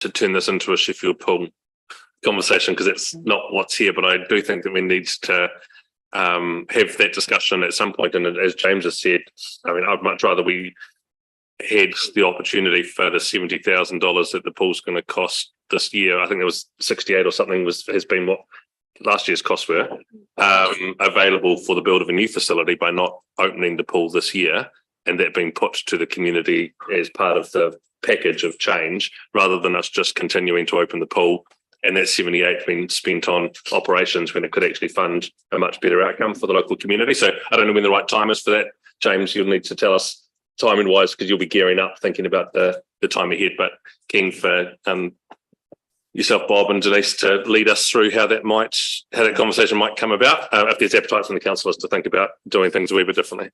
to turn this into a Sheffield pool conversation, because it's not what's here, but I do think that we need to have that discussion at some point. And as James has said, I mean, I'd much rather we had the opportunity for the $70,000 that the pool's going to cost this year. I think it was 68 or something has been what last year's costs were, available for the build of a new facility by not opening the pool this year, and that being put to the community as part of the package of change, rather than us just continuing to open the pool and that 78 being spent on operations when it could actually fund a much better outcome for the local community. So I don't know when the right time is for that. James, you'll need to tell us timing wise, because you'll be gearing up thinking about the time ahead, but keen for yourself, Bob, and Denise to lead us through how that conversation might come about, if there's appetite from the councillors to think about doing things a wee bit differently.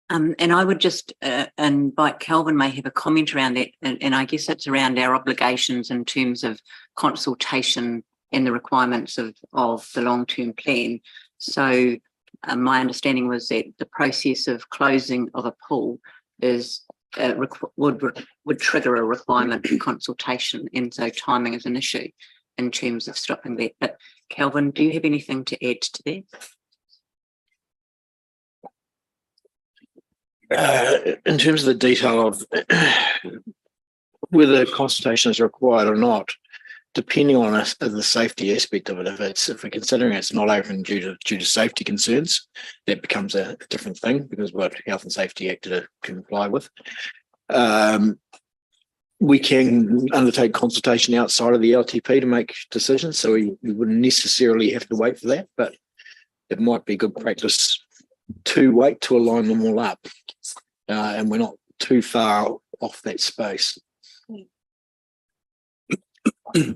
And I would just invite Kelvin may have a comment around that, and I guess it's around our obligations in terms of consultation and the requirements of the long-term plan. So my understanding was that the process of closing of a pool is would trigger a requirement for consultation, and so timing is an issue in terms of stopping that. But Kelvin, do you have anything to add to that? In terms of the detail of whether consultation is required or not, depending on the safety aspect of it, if we're considering it's not open due to safety concerns, that becomes a different thing, because we've got Health and Safety Act to comply with. We can undertake consultation outside of the LTP to make decisions, so we wouldn't necessarily have to wait for that, but it might be good practice to wait to align them all up, and we're not too far off that space. We'll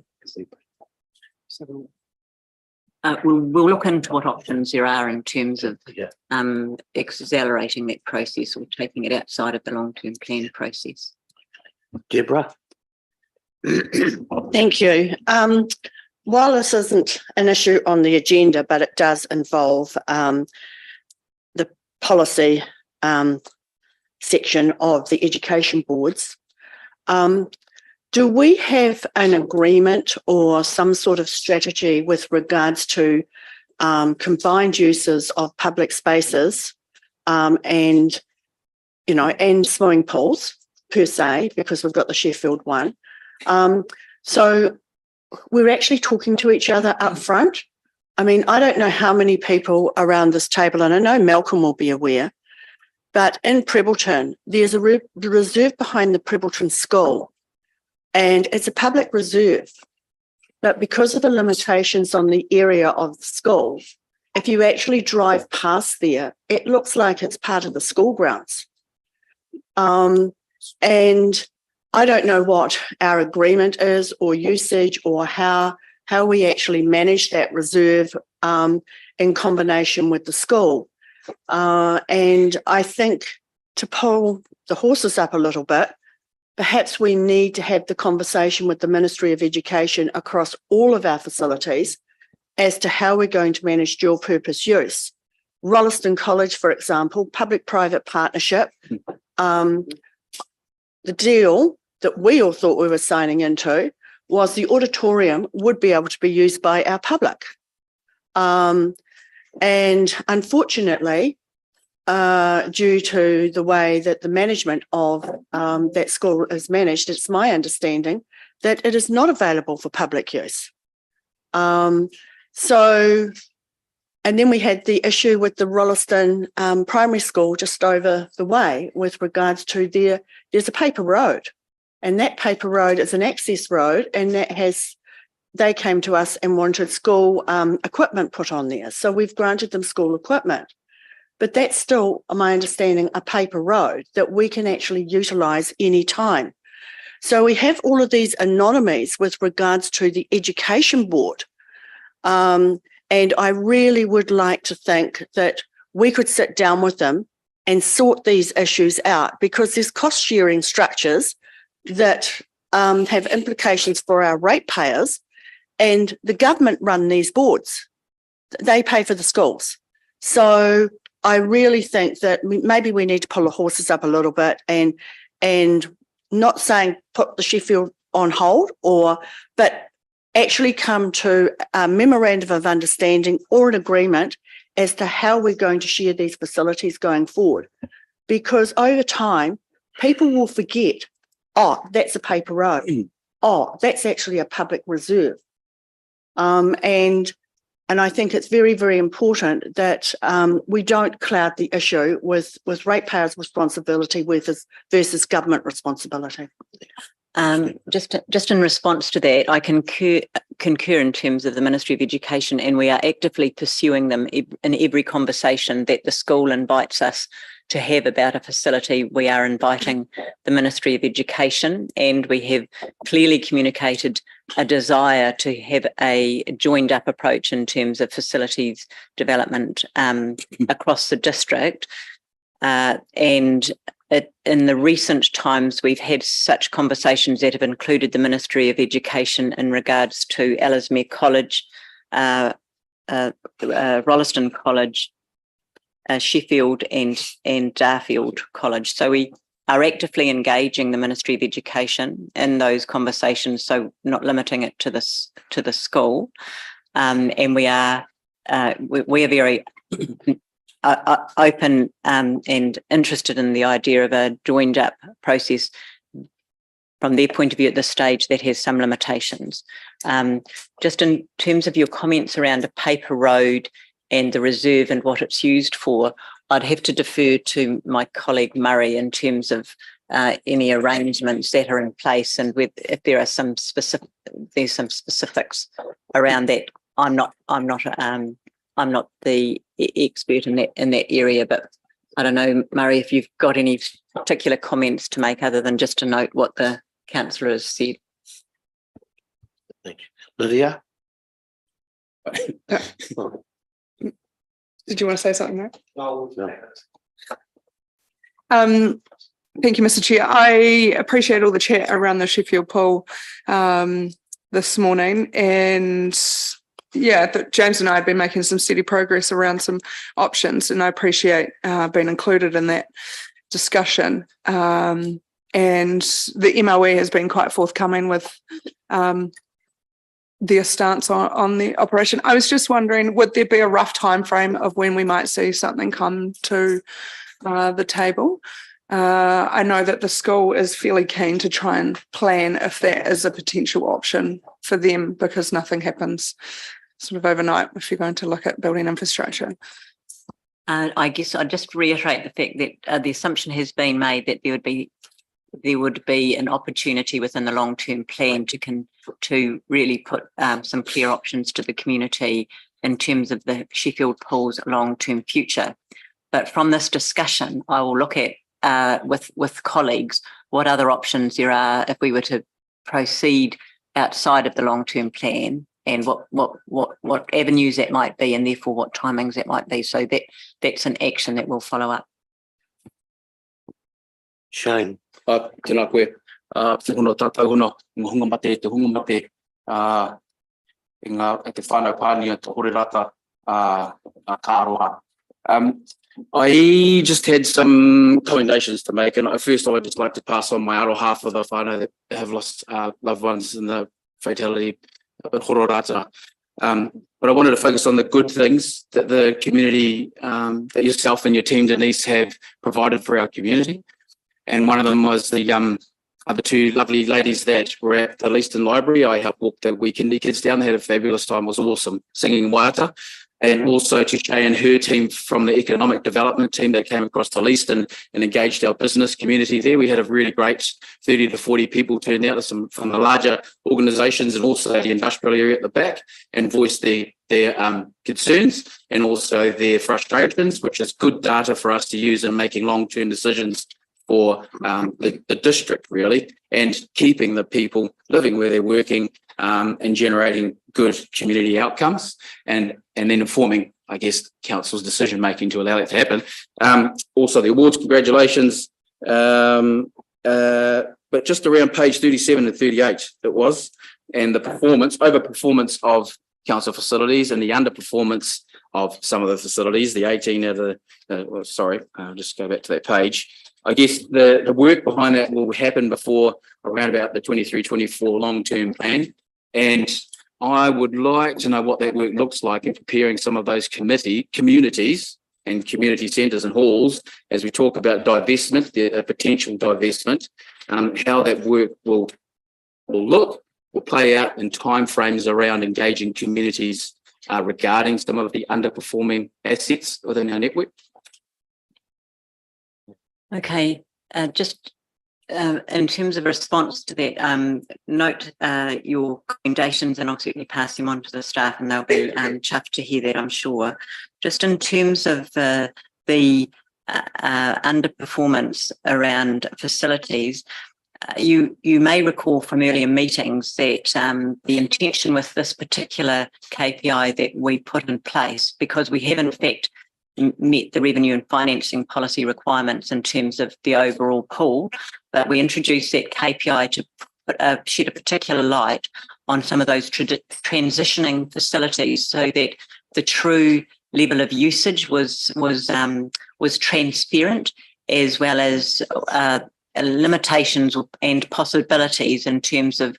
look into what options there are in terms of accelerating that process or taking it outside of the long-term plan process. Deborah. Thank you. While this isn't an issue on the agenda, but it does involve the policy section of the education boards, do we have an agreement or some sort of strategy with regards to combined uses of public spaces and swimming pools per se, because we've got the Sheffield one? So we're actually talking to each other up front. I mean, I don't know how many people around this table, and I know Malcolm will be aware, but in Prebbleton, there's a reserve behind the Prebbleton School, and it's a public reserve. But because of the limitations on the area of the school, if you actually drive past there, it looks like it's part of the school grounds. And I don't know what our agreement is or usage or how we actually manage that reserve in combination with the school. And I think, to pull the horses up a little bit, perhaps we need to have the conversation with the Ministry of Education across all of our facilities as to how we're going to manage dual purpose use. Rolleston College, for example, public-private partnership, the deal that we all thought we were signing into was the auditorium would be able to be used by our public. And unfortunately, due to the way that the management of that school is managed, it's my understanding that it is not available for public use. And then we had the issue with the Rolleston primary school just over the way with regards to there's a paper road, and that paper road is an access road, and they came to us and wanted school equipment put on there. So we've granted them school equipment, but that's still, my understanding, a paper road that we can actually utilise any time. So we have all of these anomalies with regards to the education board. And I really would like to think that we could sit down with them and sort these issues out, because there's cost sharing structures that have implications for our ratepayers, and the government run these boards. They pay for the schools. So I really think that maybe we need to pull the horses up a little bit and not saying put the Sheffield on hold, but actually come to a memorandum of understanding or an agreement as to how we're going to share these facilities going forward. Because over time, people will forget, oh, that's a paper road. Oh, that's actually a public reserve. And I think it's very, very important that we don't cloud the issue with ratepayers' responsibility versus government responsibility. Just in response to that, I concur in terms of the Ministry of Education, and we are actively pursuing them in every conversation that the school invites us to have about a facility. We are inviting the Ministry of Education, and we have clearly communicated a desire to have a joined up approach in terms of facilities development across the district. And in the recent times, we've had such conversations that have included the Ministry of Education in regards to Ellesmere College, Rolleston College, Sheffield and Darfield College. So we are actively engaging the Ministry of Education in those conversations, so not limiting it to the school. And we are very open and interested in the idea of a joined up process from their point of view at this stage that has some limitations. Just in terms of your comments around a paper road and the reserve and what it's used for, I'd have to defer to my colleague Murray in terms of any arrangements that are in place, and if there are some specifics around that. I'm not the expert in that area, but I don't know, Murray, if you've got any particular comments to make other than just to note what the councillor has said. Thank you. Lydia? Did you want to say something there? No. Thank you, Mr. Chair. I appreciate all the chat around the Sheffield pool this morning, and James and I have been making some steady progress around some options, and I appreciate being included in that discussion. And the MOE has been quite forthcoming with their stance on the operation. I was just wondering, would there be a rough time frame of when we might see something come to the table? I know that the school is fairly keen to try and plan if that is a potential option for them, because nothing happens sort of overnight if you're going to look at building infrastructure. I guess I'd just reiterate the fact that the assumption has been made that there would be an opportunity within the long-term plan to really put some clear options to the community in terms of the Sheffield pool's long-term future. But from this discussion, I will look at with colleagues what other options there are if we were to proceed outside of the long-term plan, and what avenues that might be, and therefore what timings that might be. So that's an action that we'll follow up. Shane? Tēnā koe, whakahono tātou hono, ngā hunga mate, e te whānau pānia te hore rata, kāroa. I just had some commendations to make, and first I would just like to pass on my aroha for the whānau that have lost loved ones in the fatality at Hororata. But I wanted to focus on the good things that the community, that yourself and your team, Denise, have provided for our community. And one of them was the two lovely ladies that were at the Leaston Library. I helped walk the weekend kids down. They had a fabulous time. It was awesome singing waiata. And also to Shay and her team from the economic development team that came across to Leaston and engaged our business community there. We had a really great 30 to 40 people turned out from the larger organisations and also the industrial area at the back, and voiced their concerns and also their frustrations, which is good data for us to use in making long-term decisions for the district, really, and keeping the people living where they're working and generating good community outcomes, and then informing, I guess, council's decision making to allow that to happen. Also, the awards, congratulations. But just around page 37 and 38, it was, and the overperformance of council facilities and the underperformance of some of the facilities, the 18 of I'll just go back to that page. I guess the work behind that will happen before around about the 23-24 long-term plan. And I would like to know what that work looks like in preparing some of those communities and community centres and halls as we talk about divestment, the potential divestment, how that work will play out in timeframes around engaging communities regarding some of the underperforming assets within our network. Okay, just in terms of response to that, note your recommendations and I'll certainly pass them on to the staff and they'll be chuffed to hear that, I'm sure. Just in terms of the underperformance around facilities, you may recall from earlier meetings that the intention with this particular KPI that we put in place, because we have in fact met the revenue and financing policy requirements in terms of the overall pool, but we introduced that KPI to shed a particular light on some of those transitioning facilities so that the true level of usage was transparent, as well as limitations and possibilities in terms of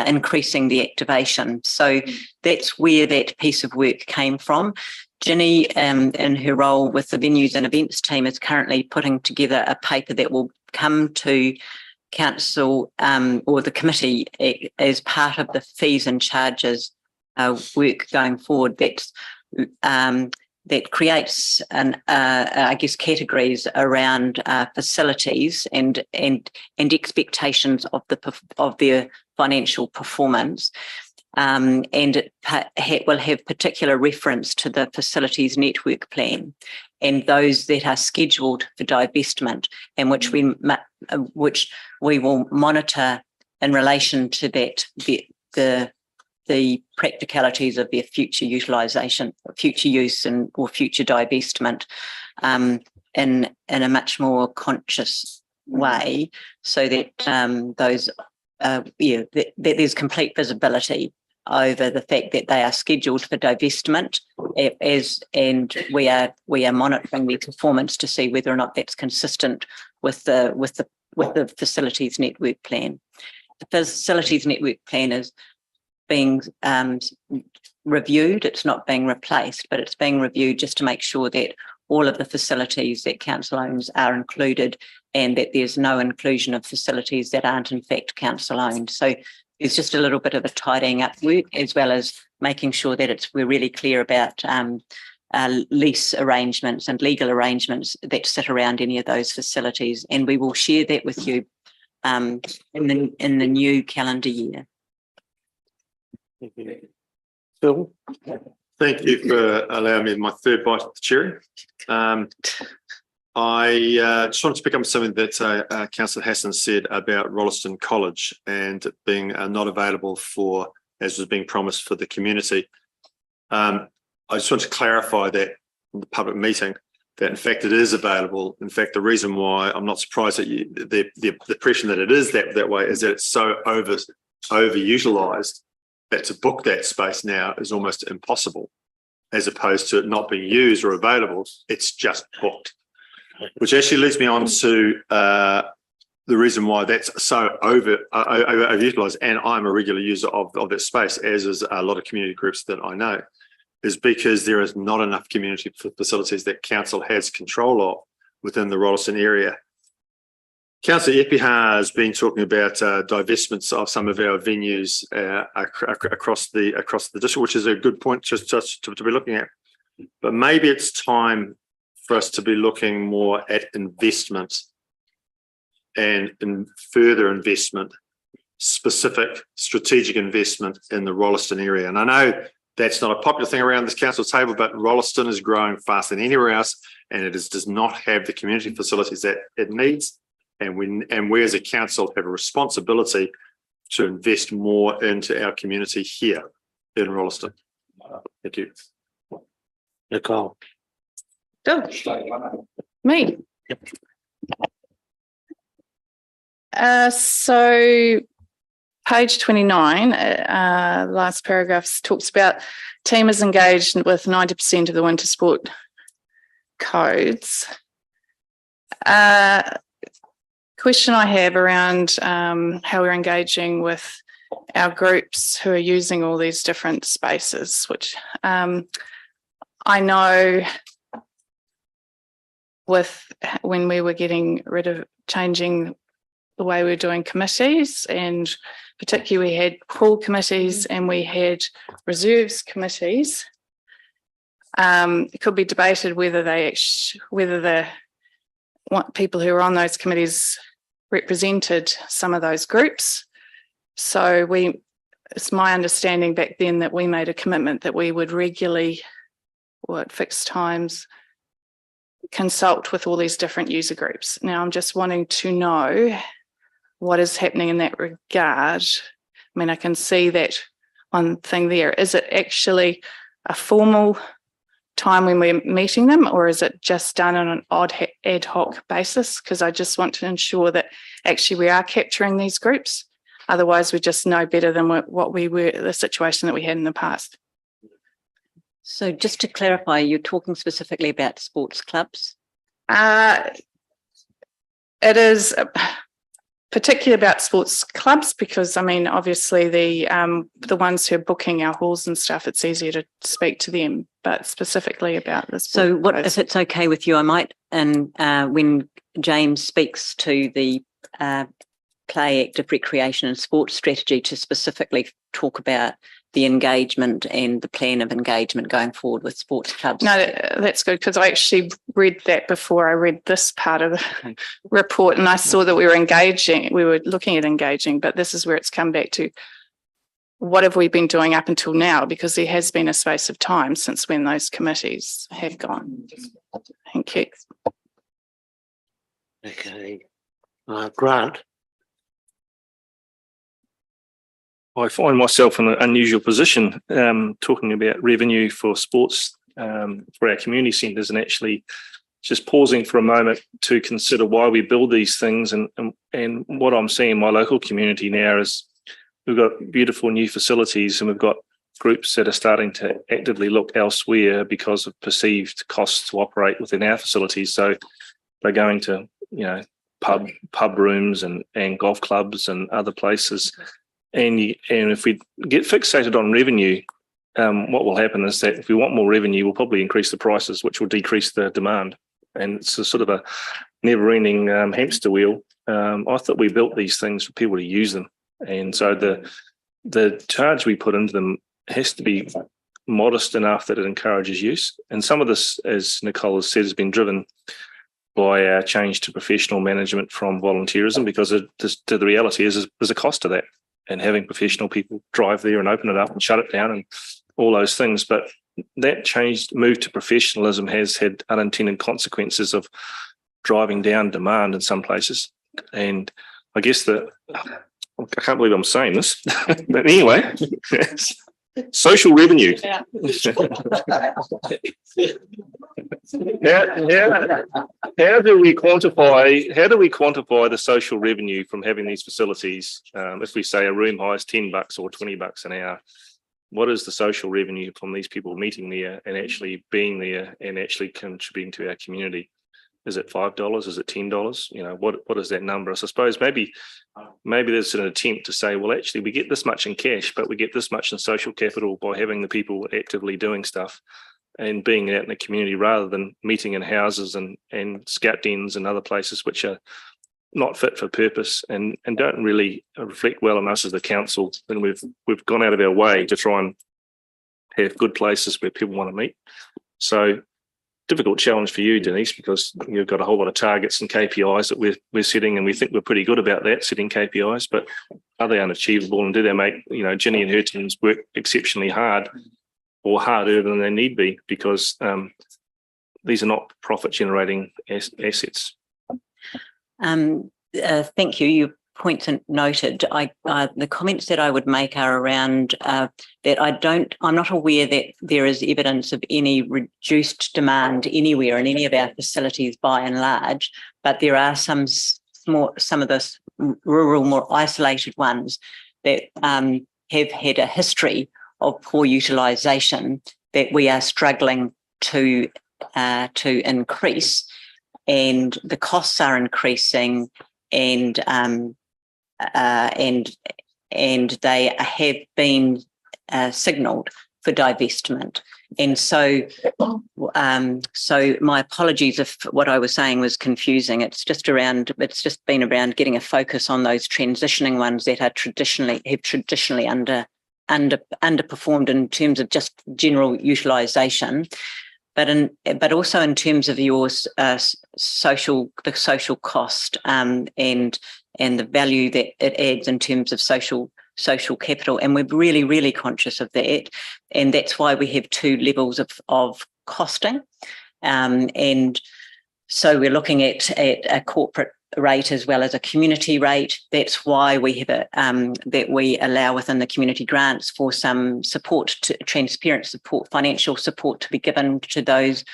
increasing the activation. So that's where that piece of work came from. Ginny, in her role with the venues and events team, is currently putting together a paper that will come to council or the committee as part of the fees and charges work going forward. That creates I guess categories around facilities and expectations of their financial performance. And it will have particular reference to the facilities network plan and those that are scheduled for divestment, and which we will monitor in relation to that the practicalities of their future utilisation, future use, or future divestment in a much more conscious way, so that that there's complete visibility over the fact that they are scheduled for divestment, and we are monitoring their performance to see whether or not that's consistent with the facilities network plan. The facilities network plan is being reviewed. It's not being replaced, but it's being reviewed just to make sure that all of the facilities that council owns are included, and that there's no inclusion of facilities that aren't in fact council owned. So there's just a little bit of a tidying up work, as well as making sure that we're really clear about lease arrangements and legal arrangements that sit around any of those facilities. And we will share that with you in the new calendar year. Thank you. Phil? Thank you for allowing me my third bite of the cherry. I just wanted to pick up on something that Councillor Hassan said about Rolleston College and it being not available for, as was being promised, for the community. I just want to clarify that in the public meeting, that in fact it is available. In fact, the reason why I'm not surprised that the impression that it is that way is that it's so overutilised that to book that space now is almost impossible, as opposed to it not being used or available. It's just booked, which actually leads me on to the reason why that's so overutilised, and I'm a regular user of that space, as is a lot of community groups that I know, is because there is not enough community facilities that council has control of within the Rolleston area. Councillor Epiha has been talking about divestments of some of our venues across the district, which is a good point just to be looking at. But maybe it's time for us to be looking more at investment and in further investment, specific strategic investment in the Rolleston area. And I know that's not a popular thing around this council table, but Rolleston is growing faster than anywhere else, and it does not have the community facilities that it needs. And we as a council have a responsibility to invest more into our community here in Rolleston. Thank you. Nicole. Go. Me. Yep. So page 29, last paragraph talks about team is engaged with 90% of the winter sport codes. question I have around how we're engaging with our groups who are using all these different spaces, which I know with when we were getting rid of changing the way we were doing committees, and particularly we had pool committees and we had reserves committees. It could be debated whether the people who were on those committees represented some of those groups. So it's my understanding back then that we made a commitment that we would regularly, or at fixed times, consult with all these different user groups. Now I'm just wanting to know what is happening in that regard. I mean, I can see that one thing there. Is it actually a formal time when we're meeting them, or is it just done on an ad hoc basis? Because I just want to ensure that actually we are capturing these groups. Otherwise, we just know better than what we were, the situation that we had in the past. So just to clarify, you're talking specifically about sports clubs? It is particularly about sports clubs because, I mean, obviously the ones who are booking our halls and stuff, it's easier to speak to them, but specifically about this. So what, if it's okay with you, I might, and when James speaks to the play, active recreation and sports strategy, to specifically talk about the engagement and the plan of engagement going forward with sports clubs. No, that's good, because I actually read that before I read this part of the report, and I saw that we were looking at engaging, but this is where it's come back to what have we been doing up until now, because there has been a space of time since when those committees have gone. Thank you. Okay. Grant. I find myself in an unusual position talking about revenue for sports for our community centres, and actually just pausing for a moment to consider why we build these things. And what I'm seeing in my local community now is we've got beautiful new facilities, and we've got groups that are starting to actively look elsewhere because of perceived costs to operate within our facilities. So they're going to, pub rooms and golf clubs and other places. And if we get fixated on revenue, what will happen is that if we want more revenue, we'll probably increase the prices, which will decrease the demand. And it's a sort of a never-ending hamster wheel. I thought we built these things for people to use them. And so the charge we put into them has to be modest enough that it encourages use. And some of this, as Nicole has said, has been driven by our change to professional management from volunteerism, because the reality is there's a cost to that. And having professional people drive there and open it up and shut it down and all those things. But that move to professionalism has had unintended consequences of driving down demand in some places. And I guess I can't believe I'm saying this, but anyway, social revenue. Yeah. How do we quantify the social revenue from having these facilities? If we say a room hire is $10 or $20 an hour, what is the social revenue from these people meeting there and actually being there and actually contributing to our community? Is it $5? Is it $10? What is that number? So I suppose maybe there's an attempt to say, well, actually we get this much in cash, but we get this much in social capital by having the people actively doing stuff and being out in the community, rather than meeting in houses and scout dens and other places which are not fit for purpose and don't really reflect well on us as the council. And we've gone out of our way to try and have good places where people want to meet. So difficult challenge for you, Denise, because you've got a whole lot of targets and KPIs that we're setting, and we think we're pretty good about that, setting KPIs, but are they unachievable, and do they make Ginny and her teams work exceptionally hard or harder than they need be, because these are not profit generating assets. Thank you. Your points are noted. The comments that I would make are around that I'm not aware that there is evidence of any reduced demand anywhere in any of our facilities by and large, but there are some of the rural, more isolated ones that have had a history of poor utilisation that we are struggling to increase, and the costs are increasing, and they have been signalled for divestment. And so my apologies if what I was saying was confusing. It's just been around getting a focus on those transitioning ones that are traditionally underperformed in terms of just general utilisation, but also in terms of your social cost and the value that it adds in terms of social capital. And we're really, really conscious of that. And that's why we have two levels of costing. And so we're looking at a corporate rate as well as a community rate. That's why we have that we allow within the community grants for some support, transparent support, financial support to be given to those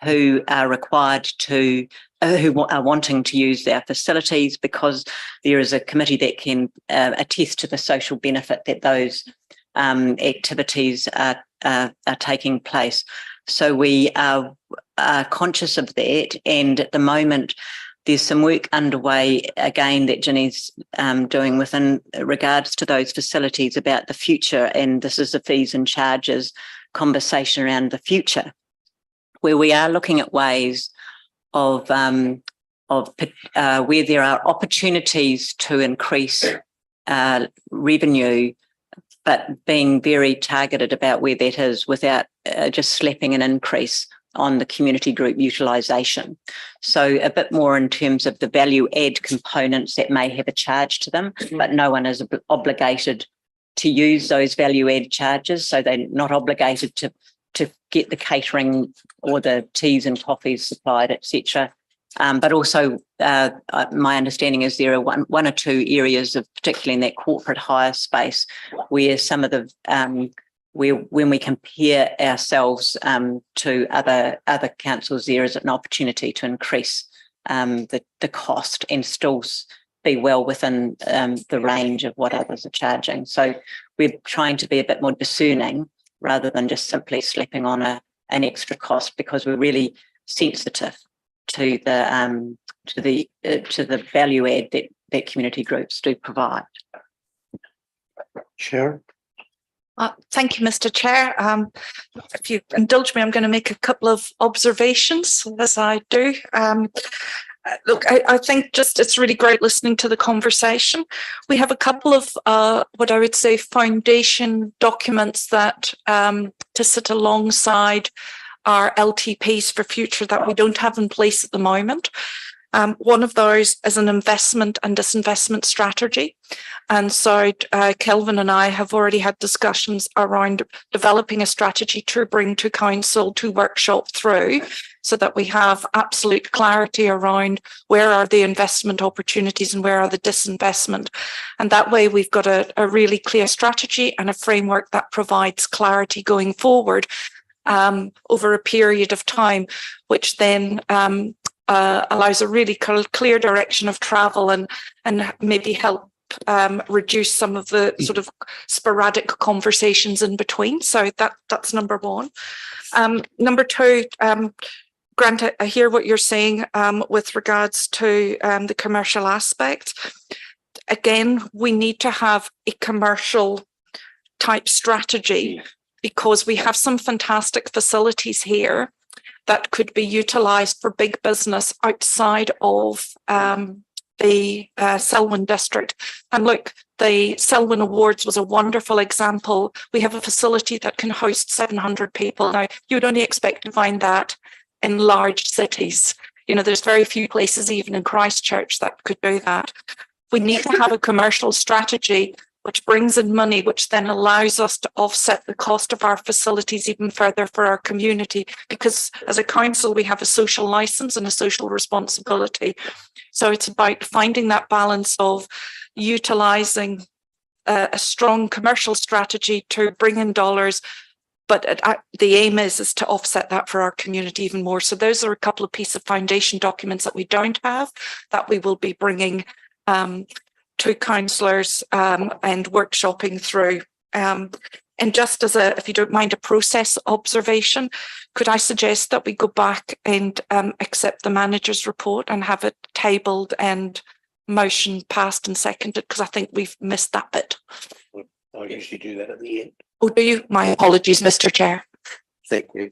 who are required to, who are wanting to use their facilities, because there is a committee that can attest to the social benefit that those activities are taking place. So we are conscious of that, and at the moment there's some work underway again that Ginny's doing within regards to those facilities about the future, and this is a fees and charges conversation around the future, where we are looking at ways of where there are opportunities to increase revenue, but being very targeted about where that is without just slapping an increase on the community group utilisation. So a bit more in terms of the value add components that may have a charge to them, but no one is obligated to use those value add charges. So they're not obligated to get the catering or the teas and coffees supplied, etc. But also my understanding is there are one or two areas of, particularly in that corporate hire space, where some of the when we compare ourselves to other councils, there is an opportunity to increase the cost and still be well within the range of what others are charging. So we're trying to be a bit more discerning rather than just simply slapping on an extra cost, because we're really sensitive to the value add that community groups do provide. Sharon? Thank you, Mr. Chair. If you indulge me, I'm going to make a couple of observations, as I do. Look, I think it's really great listening to the conversation. We have a couple of what I would say foundation documents that to sit alongside our LTPs for future that we don't have in place at the moment. One of those is an investment and disinvestment strategy. And so Kelvin and I have already had discussions around developing a strategy to bring to council to workshop through, so that we have absolute clarity around where are the investment opportunities and where are the disinvestment. And that way we've got a really clear strategy and a framework that provides clarity going forward over a period of time, which then allows a really clear direction of travel and maybe help reduce some of the sort of sporadic conversations in between. So that's number one. Number two, Grant, I hear what you're saying with regards to the commercial aspect. Again, we need to have a commercial type strategy, because we have some fantastic facilities here that could be utilised for big business outside of the Selwyn district. And look, the Selwyn Awards was a wonderful example. We have a facility that can host 700 people. Now, you would only expect to find that in large cities. You know, there's very few places, even in Christchurch, that could do that. We need to have a commercial strategy which brings in money, which then allows us to offset the cost of our facilities even further for our community, because as a council, we have a social licence and a social responsibility. So it's about finding that balance of utilising a strong commercial strategy to bring in dollars, but the aim is to offset that for our community even more. So those are a couple of pieces of foundation documents that we don't have, that we will be bringing to councillors and workshopping through. And just as if you don't mind, a process observation, could I suggest that we go back and accept the manager's report and have it tabled and motion passed and seconded, because I think we've missed that bit. I usually do that at the end. Oh, do you? My apologies, Mr. Chair. Thank you.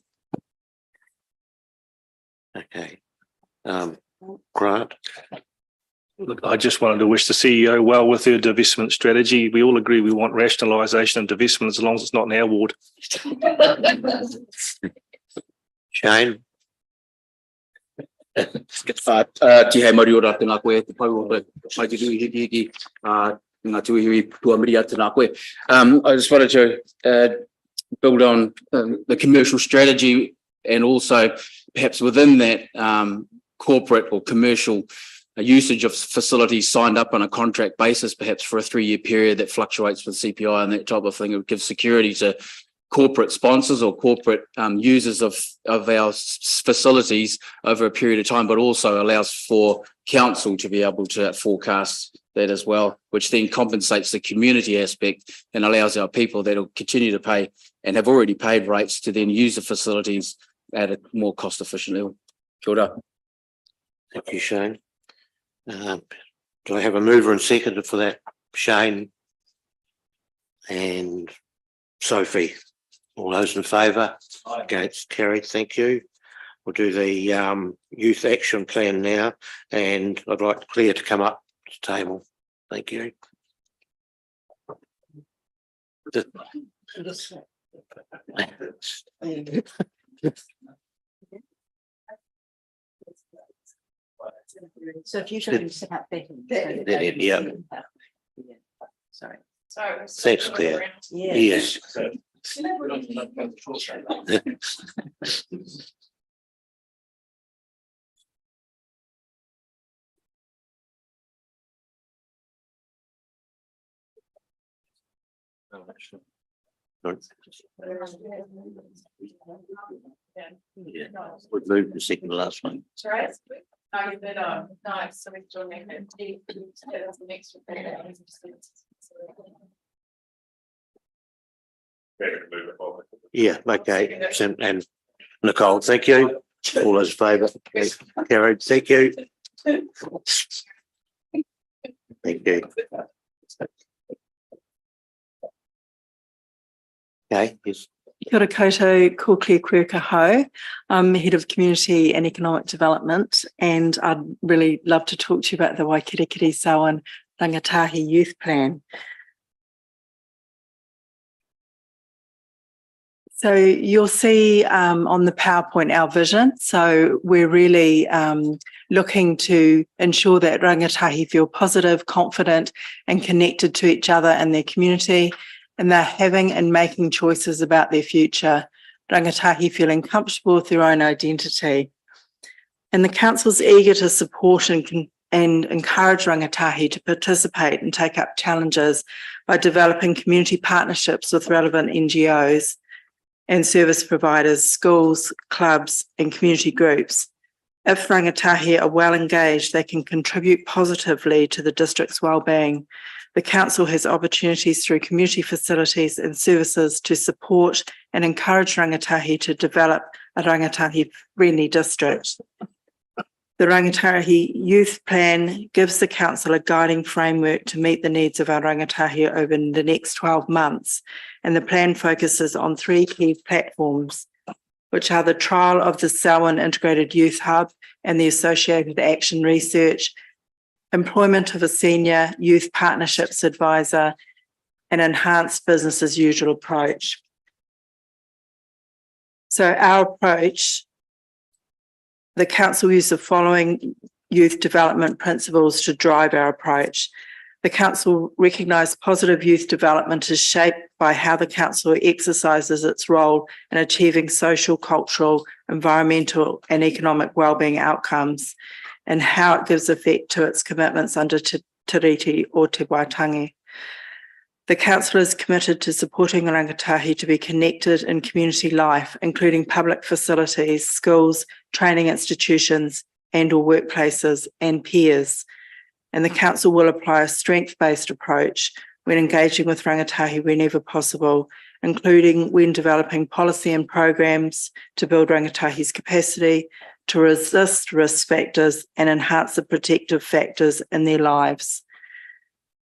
Okay. Grant, Look, I just wanted to wish the CEO well with her divestment strategy. We all agree we want rationalisation and divestment as long as it's not in our ward. Shane, Tihe Māori ora tēnā koe, te pau o te mai te hui hiki ngā tuihui tuamiri tēnā koe. I just wanted to build on the commercial strategy, and also perhaps within that corporate or commercial usage of facilities signed up on a contract basis, perhaps for a 3-year period that fluctuates with CPI and that type of thing. It would give security to corporate sponsors or corporate users of our facilities over a period of time, but also allows for council to be able to forecast that as well, which then compensates the community aspect and allows our people that will continue to pay and have already paid rates to then use the facilities at a more cost efficient level. Kia ora. thank you, Shane. Do I have a mover and seconder for that? Shane and Sophie. All those in favour? Against? Carried. Thank you. We'll do the youth action plan now, and I'd like Claire to come up to the table. Thank you. So if you can set up better. Yeah. Sorry. Thanks, Claire. Yes. Yeah, we've moved to second last one. Nice, so we're joining the next Yeah, okay. And Nicole, thank you. All those in favour? Carried. Thank you. Thank you. Okay, yes. Kia ora koutou, ko Claire Quirker-Ho. I'm Head of Community and Economic Development, and I'd really love to talk to you about the Waikirikiri Sawan Rangatahi Youth Plan. So you'll see on the PowerPoint our vision. So we're really looking to ensure that rangatahi feel positive, confident and connected to each other and their community, and they're having and making choices about their future. Rangatahi feeling comfortable with their own identity. And the Council's eager to support and encourage rangatahi to participate and take up challenges by developing community partnerships with relevant NGOs and service providers, schools, clubs and community groups. If rangatahi are well engaged, they can contribute positively to the district's wellbeing. The Council has opportunities through community facilities and services to support and encourage rangatahi to develop a rangatahi-friendly district. The Rangatahi Youth Plan gives the Council a guiding framework to meet the needs of our rangatahi over the next 12 months. And the plan focuses on 3 key platforms, which are the trial of the Selwyn Integrated Youth Hub and the associated action research, employment of a senior youth partnerships advisor, and enhanced business as usual approach. So our approach, the Council used the following youth development principles to drive our approach. The Council recognised positive youth development is shaped by how the Council exercises its role in achieving social, cultural, environmental and economic wellbeing outcomes, and how it gives effect to its commitments under Te Tiriti or Te Waitangi. The Council is committed to supporting rangatahi to be connected in community life, including public facilities, schools, training institutions and or workplaces and peers. And the Council will apply a strength-based approach when engaging with rangatahi whenever possible, including when developing policy and programs to build rangatahi's capacity, to resist risk factors and enhance the protective factors in their lives.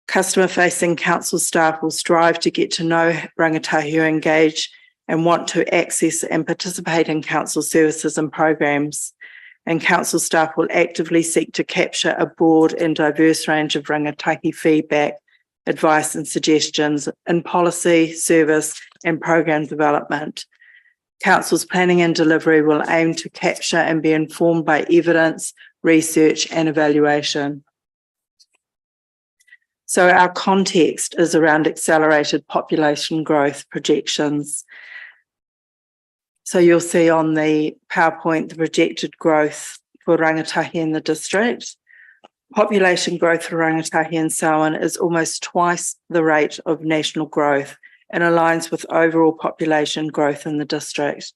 Customer-facing council staff will strive to get to know rangatahi who engage and want to access and participate in council services and programs. And council staff will actively seek to capture a broad and diverse range of rangatahi feedback, advice and suggestions in policy, service and program development. Council's planning and delivery will aim to capture and be informed by evidence, research and evaluation. So our context is around accelerated population growth projections. So you'll see on the PowerPoint the projected growth for rangatahi in the district. Population growth for rangatahi in Samhain is almost twice the rate of national growth and aligns with overall population growth in the district.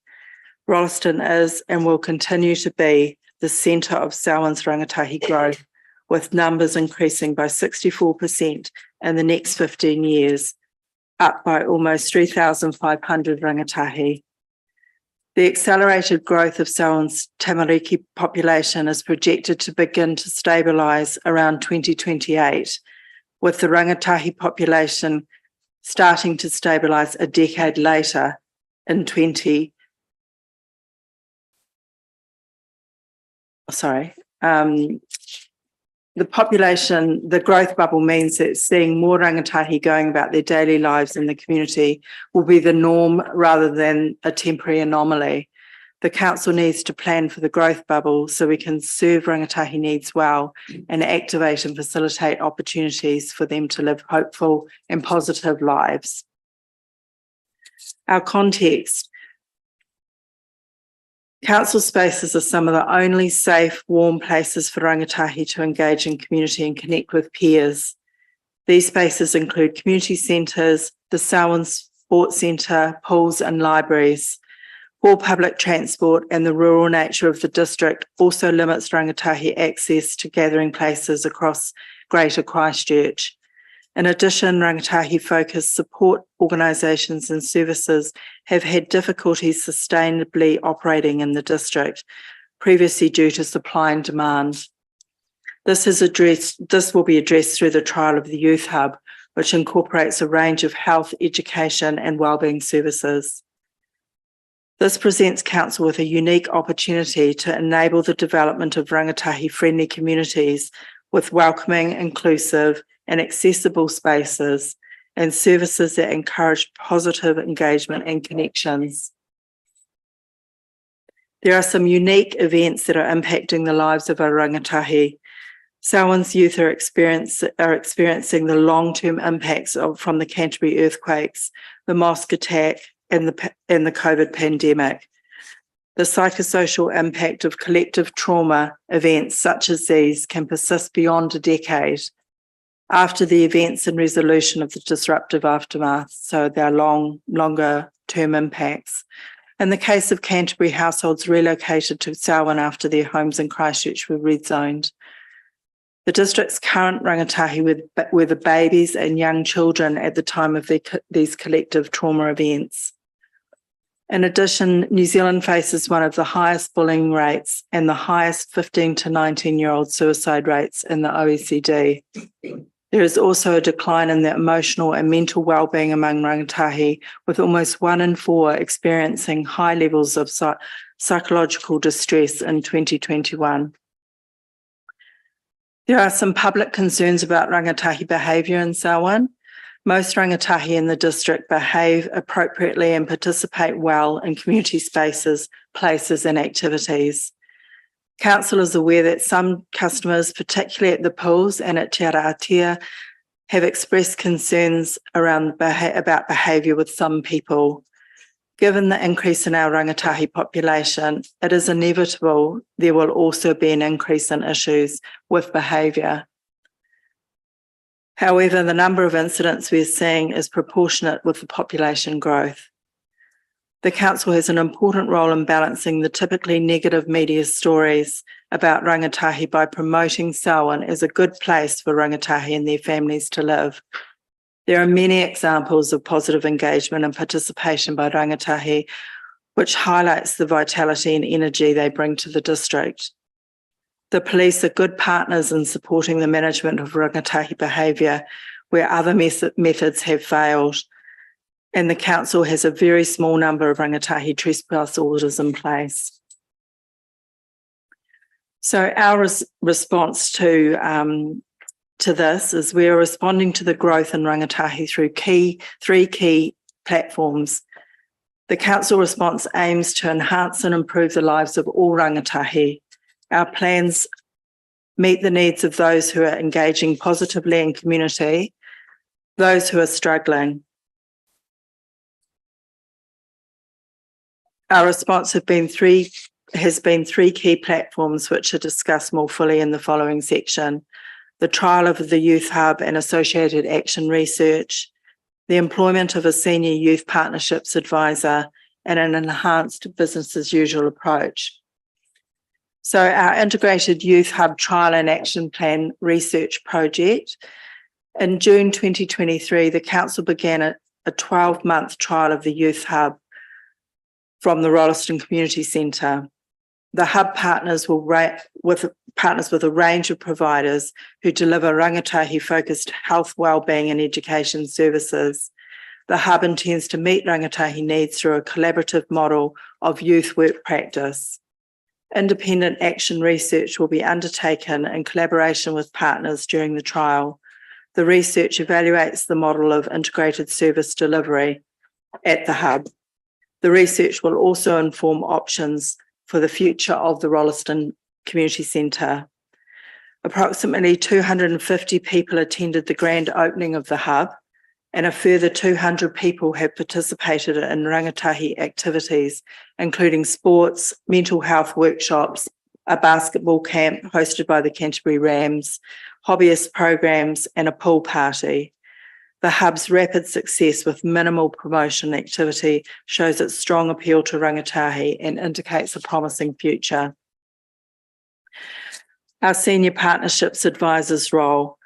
Rolleston is and will continue to be the centre of Samhain's rangatahi growth, with numbers increasing by 64% in the next 15 years, up by almost 3,500 rangatahi. The accelerated growth of Samhain's tamariki population is projected to begin to stabilise around 2028, with the rangatahi population starting to stabilise a decade later in the growth bubble means that seeing more rangatahi going about their daily lives in the community will be the norm rather than a temporary anomaly. The council needs to plan for the growth bubble so we can serve rangatahi needs well and activate and facilitate opportunities for them to live hopeful and positive lives. Our context. Council spaces are some of the only safe, warm places for rangatahi to engage in community and connect with peers. These spaces include community centres, the Samhain Sports Centre, pools and libraries. Poor public transport and the rural nature of the district also limits rangatahi access to gathering places across Greater Christchurch. In addition, rangatahi-focused support organisations and services have had difficulties sustainably operating in the district, previously due to supply and demand. This will be addressed through the trial of the Youth Hub, which incorporates a range of health, education and wellbeing services. This presents Council with a unique opportunity to enable the development of rangatahi-friendly communities with welcoming, inclusive and accessible spaces and services that encourage positive engagement and connections. There are some unique events that are impacting the lives of our rangatahi. Samhain's youth are experiencing the long-term impacts from the Canterbury earthquakes, the mosque attack and the COVID pandemic. The psychosocial impact of collective trauma events such as these can persist beyond a decade after the events and resolution of the disruptive aftermath, so there are longer term impacts. In the case of Canterbury, households relocated to Samhain after their homes in Christchurch were red zoned. The district's current rangatahi were the babies and young children at the time of these collective trauma events. In addition, New Zealand faces one of the highest bullying rates and the highest 15 to 19-year-old suicide rates in the OECD. There is also a decline in the emotional and mental well-being among rangatahi, with almost 1 in 4 experiencing high levels of psychological distress in 2021. There are some public concerns about rangatahi behaviour in Samhain. Most rangatahi in the district behave appropriately and participate well in community spaces, places and activities. Council is aware that some customers, particularly at the pools and at Te Araatia, have expressed concerns about behaviour with some people. Given the increase in our rangatahi population, it is inevitable there will also be an increase in issues with behaviour. However, the number of incidents we're seeing is proportionate with the population growth. The Council has an important role in balancing the typically negative media stories about rangatahi by promoting Samhain as a good place for rangatahi and their families to live. There are many examples of positive engagement and participation by rangatahi which highlights the vitality and energy they bring to the district. The police are good partners in supporting the management of rangatahi behaviour where other methods have failed, and the council has a very small number of rangatahi trespass orders in place. So our response to this is we are responding to the growth in rangatahi through three key platforms. The council response aims to enhance and improve the lives of all rangatahi. Our plans meet the needs of those who are engaging positively in community, those who are struggling. Our response has been three key platforms which are discussed more fully in the following section: the trial of the Youth Hub and associated action research, the employment of a senior youth partnerships advisor, and an enhanced business as usual approach. So our integrated Youth Hub trial and action plan research project. In June 2023, the council began a 12-month trial of the Youth Hub from the Rolleston Community Centre. The hub partners with a range of providers who deliver rangatahi-focused health, wellbeing and education services. The hub intends to meet rangatahi needs through a collaborative model of youth work practice. Independent action research will be undertaken in collaboration with partners during the trial. The research evaluates the model of integrated service delivery at the hub. The research will also inform options for the future of the Rolleston Community Centre. Approximately 250 people attended the grand opening of the hub, and a further 200 people have participated in rangatahi activities, including sports, mental health workshops, a basketball camp hosted by the Canterbury Rams, hobbyist programs, and a pool party. The hub's rapid success with minimal promotion activity shows its strong appeal to rangatahi and indicates a promising future. Our Senior Partnerships Advisors role.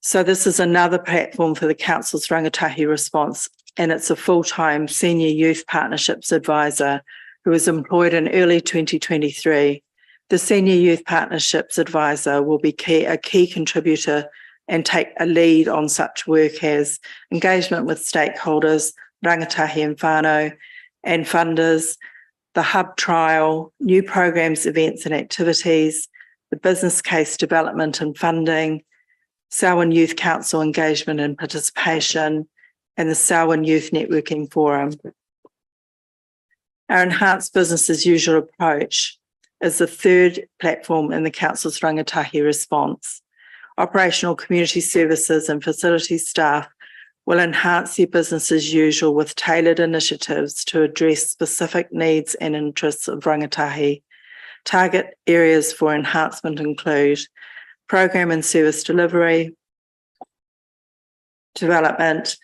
So this is another platform for the Council's rangatahi response, and it's a full-time Senior Youth Partnerships Advisor who was employed in early 2023. The Senior Youth Partnerships Advisor will be a key contributor and take a lead on such work as engagement with stakeholders, rangatahi and whānau, and funders, the hub trial, new programs, events and activities, the business case development and funding, Selwyn Youth Council engagement and participation, and the Selwyn Youth Networking Forum. Our enhanced business as usual approach is the third platform in the Council's rangatahi response. Operational community services and facilities staff will enhance their business as usual with tailored initiatives to address specific needs and interests of rangatahi. Target areas for enhancement include program and service delivery, development,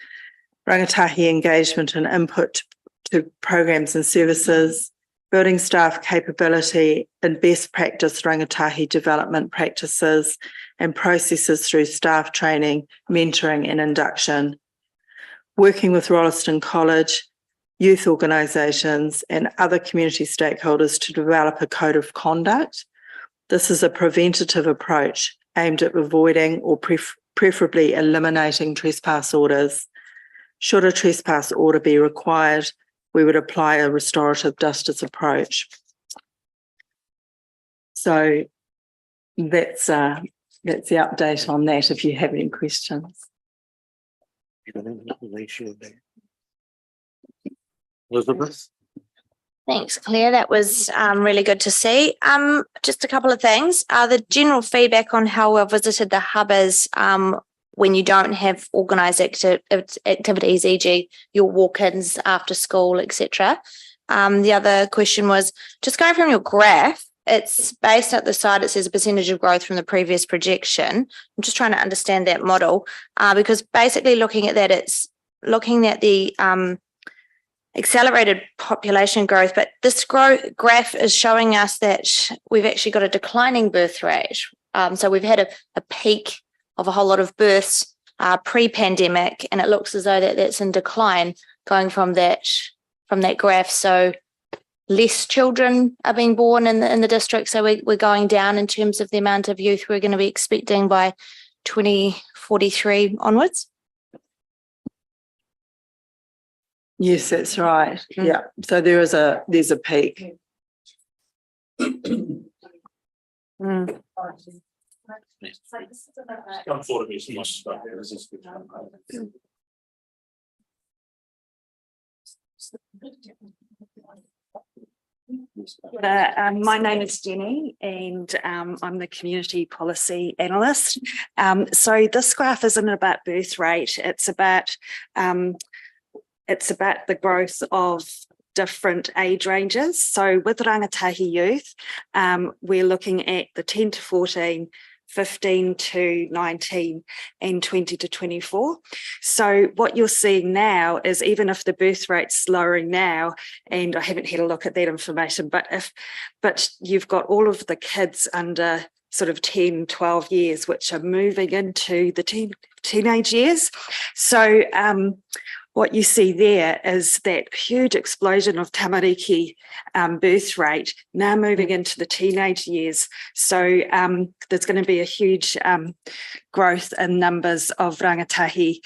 rangatahi engagement and input to programs and services, building staff capability and best practice rangatahi development practices and processes through staff training, mentoring and induction, working with Rolleston College, youth organisations and other community stakeholders to develop a code of conduct. This is a preventative approach aimed at avoiding or preferably eliminating trespass orders. Should a trespass order be required, we would apply a restorative justice approach. So that's the update on that if you have any questions. Elizabeth? Thanks, Claire. That was really good to see. Just a couple of things. The general feedback on how well visited the hub is when you don't have organised activities, e.g. your walk-ins after school, etc. The other question was, just going from your graph, it's based at the side, it says a percentage of growth from the previous projection. I'm just trying to understand that model because basically looking at that, it's looking at the accelerated population growth, but this graph is showing us that we've actually got a declining birth rate. So we've had a peak of a whole lot of births pre-pandemic, and it looks as though that's in decline going from that graph. So less children are being born in the district. So we're going down in terms of the amount of youth we're going to be expecting by 2043 onwards. Yes, that's right. Yeah. So there's a peak. My name is Jenny and I'm the community policy analyst. So this graph isn't about birth rate, it's about the growth of different age ranges. So with rangatahi youth, we're looking at the 10 to 14, 15 to 19 and 20 to 24. So what you're seeing now is even if the birth rate's lowering now, and I haven't had a look at that information, but you've got all of the kids under sort of 10, 12 years, which are moving into the teenage years. So what you see there is that huge explosion of tamariki birth rate now moving into the teenage years. So there's going to be a huge growth in numbers of rangatahi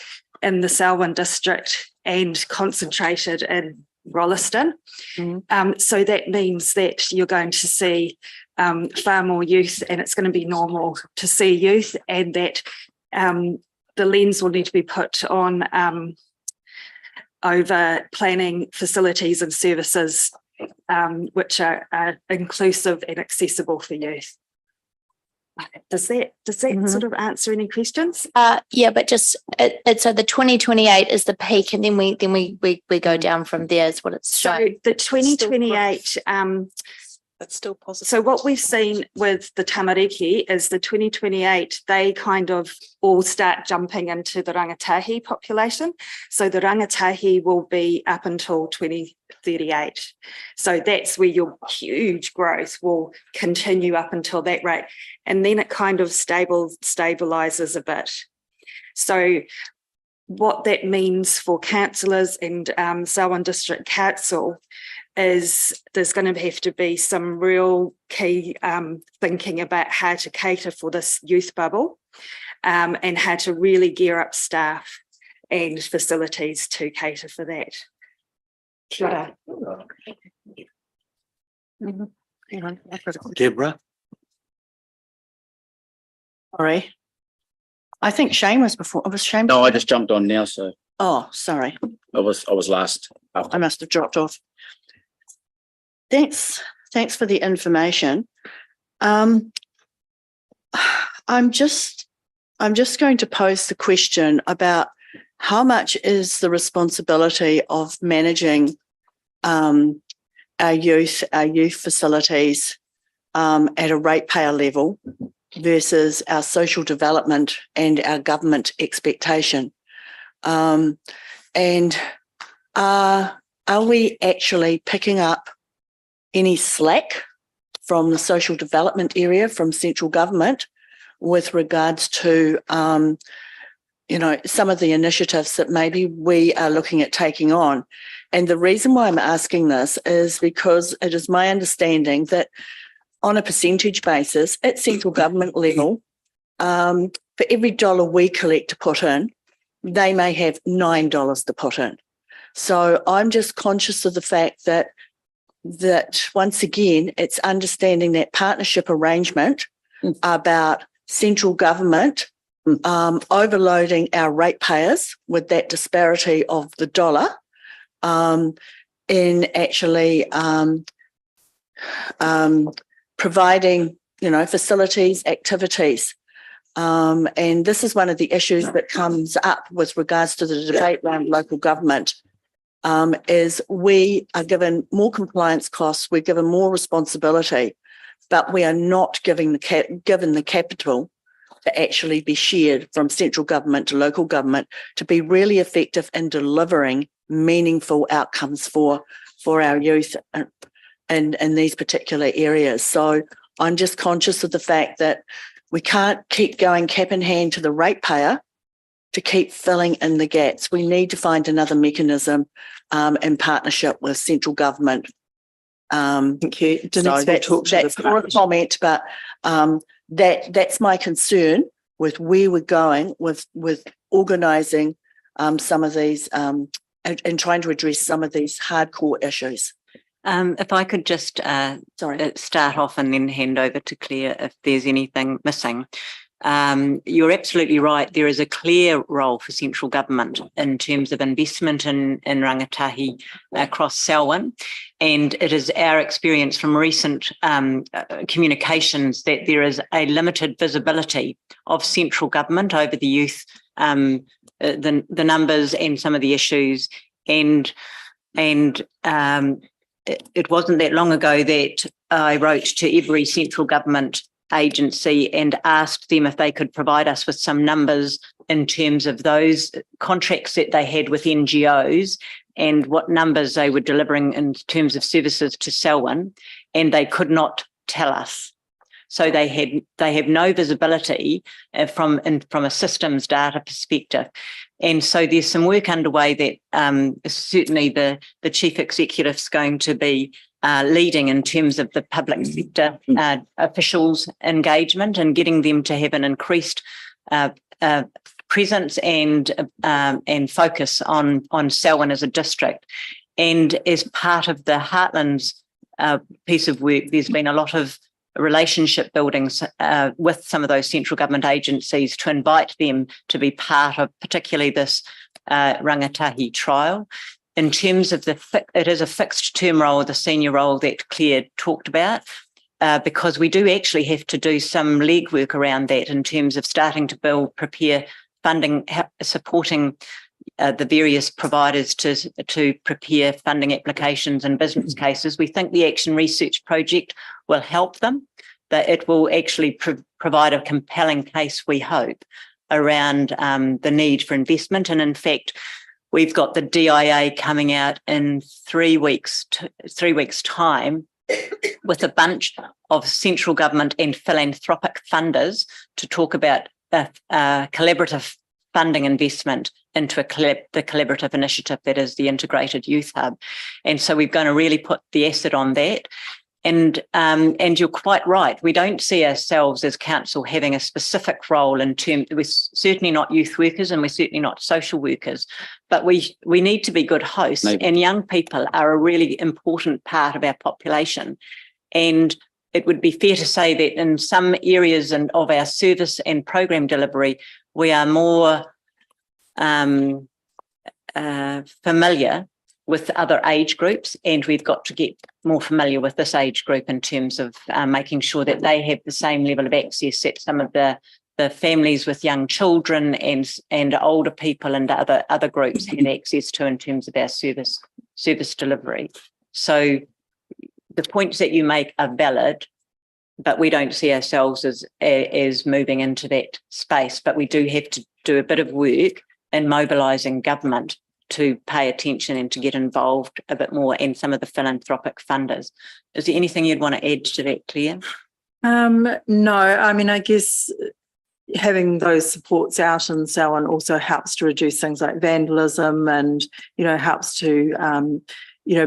in the Selwyn district and concentrated in Rolleston. So that means that you're going to see far more youth, and it's going to be normal to see youth, and that the lens will need to be put on over planning facilities and services which are inclusive and accessible for youth. Does that sort of answer any questions? Yeah, but just so the 2028 is the peak, and then we go down from there is what it's showing. So the 2028 That's still positive. So what we've seen with the tamariki is the 2028, they kind of all start jumping into the rangatahi population. So the rangatahi will be up until 2038. So that's where your huge growth will continue up until that rate. And then it kind of stabilizes a bit. So what that means for councillors and Selwyn District Council is there's going to have to be some real key thinking about how to cater for this youth bubble and how to really gear up staff and facilities to cater for that. Kia ora. Deborah? Sorry. I think Shane was before. Was Shane? No, I just jumped on now, so Oh, sorry. I was last. I must have dropped off. Thanks for the information. I'm just going to pose the question about how much is the responsibility of managing our youth facilities at a ratepayer level versus our social development and our government expectation. And are we actually picking up any slack from the social development area from central government with regards to, some of the initiatives that maybe we are looking at taking on? And the reason why I'm asking this is because it is my understanding that on a percentage basis at central government level, for every dollar we collect to put in, they may have $9 to put in. So I'm just conscious of the fact that once again, it's understanding that partnership arrangement about central government overloading our ratepayers with that disparity of the dollar in actually providing, facilities, activities. And this is one of the issues that comes up with regards to the debate around local government. Is we are given more compliance costs, we're given more responsibility, but we are not given the capital to actually be shared from central government to local government to be really effective in delivering meaningful outcomes for our youth in these particular areas. So I'm just conscious of the fact that we can't keep going cap in hand to the ratepayer to keep filling in the gaps. We need to find another mechanism in partnership with central government Thank you. So Denise will talk to that's the more a front. comment, but that's my concern with where we're going with organising some of these and trying to address some of these hardcore issues. If I could just start off and then hand over to Claire if there's anything missing. You're absolutely right. There is a clear role for central government in terms of investment in rangatahi across Selwyn. And it is our experience from recent communications that there is a limited visibility of central government over the youth, the numbers and some of the issues. And it wasn't that long ago that I wrote to every central government agency and asked them if they could provide us with some numbers in terms of those contracts that they had with NGOs and what numbers they were delivering in terms of services to Selwyn, and they could not tell us. So they have no visibility from a systems data perspective. And so there's some work underway that certainly the chief executive is going to be leading in terms of the public sector officials' engagement and getting them to have an increased presence and focus on Selwyn as a district. And as part of the Heartlands piece of work, there's been a lot of relationship buildings with some of those central government agencies to invite them to be part of particularly this rangatahi trial. In terms of it is a fixed term role, the senior role that Claire talked about, because we do actually have to do some legwork around that in terms of starting to prepare funding, supporting the various providers to prepare funding applications and business cases. We think the Action Research Project will help them, that it will actually provide a compelling case, we hope, around the need for investment. And in fact, we've got the DIA coming out in 3 weeks' time with a bunch of central government and philanthropic funders to talk about collaborative funding investment into the collaborative initiative that is the Integrated Youth Hub. And so we're going to really put the asset on that. And you're quite right. We don't see ourselves as council having a specific role in terms. We're certainly not youth workers and we're certainly not social workers, but we need to be good hosts. Maybe. And young people are a really important part of our population. And it would be fair to say that in some areas of our service and program delivery, we are more familiar with other age groups, and we've got to get more familiar with this age group in terms of making sure that they have the same level of access that some of the families with young children and older people and other groups have access to in terms of our service delivery. So the points that you make are valid, but we don't see ourselves as moving into that space. But we do have to do a bit of work in mobilising government to pay attention and to get involved a bit more in some of the philanthropic funders. Is there anything you'd want to add to that, Claire? No, I mean, I guess having those supports out in Selwyn also helps to reduce things like vandalism and, helps to,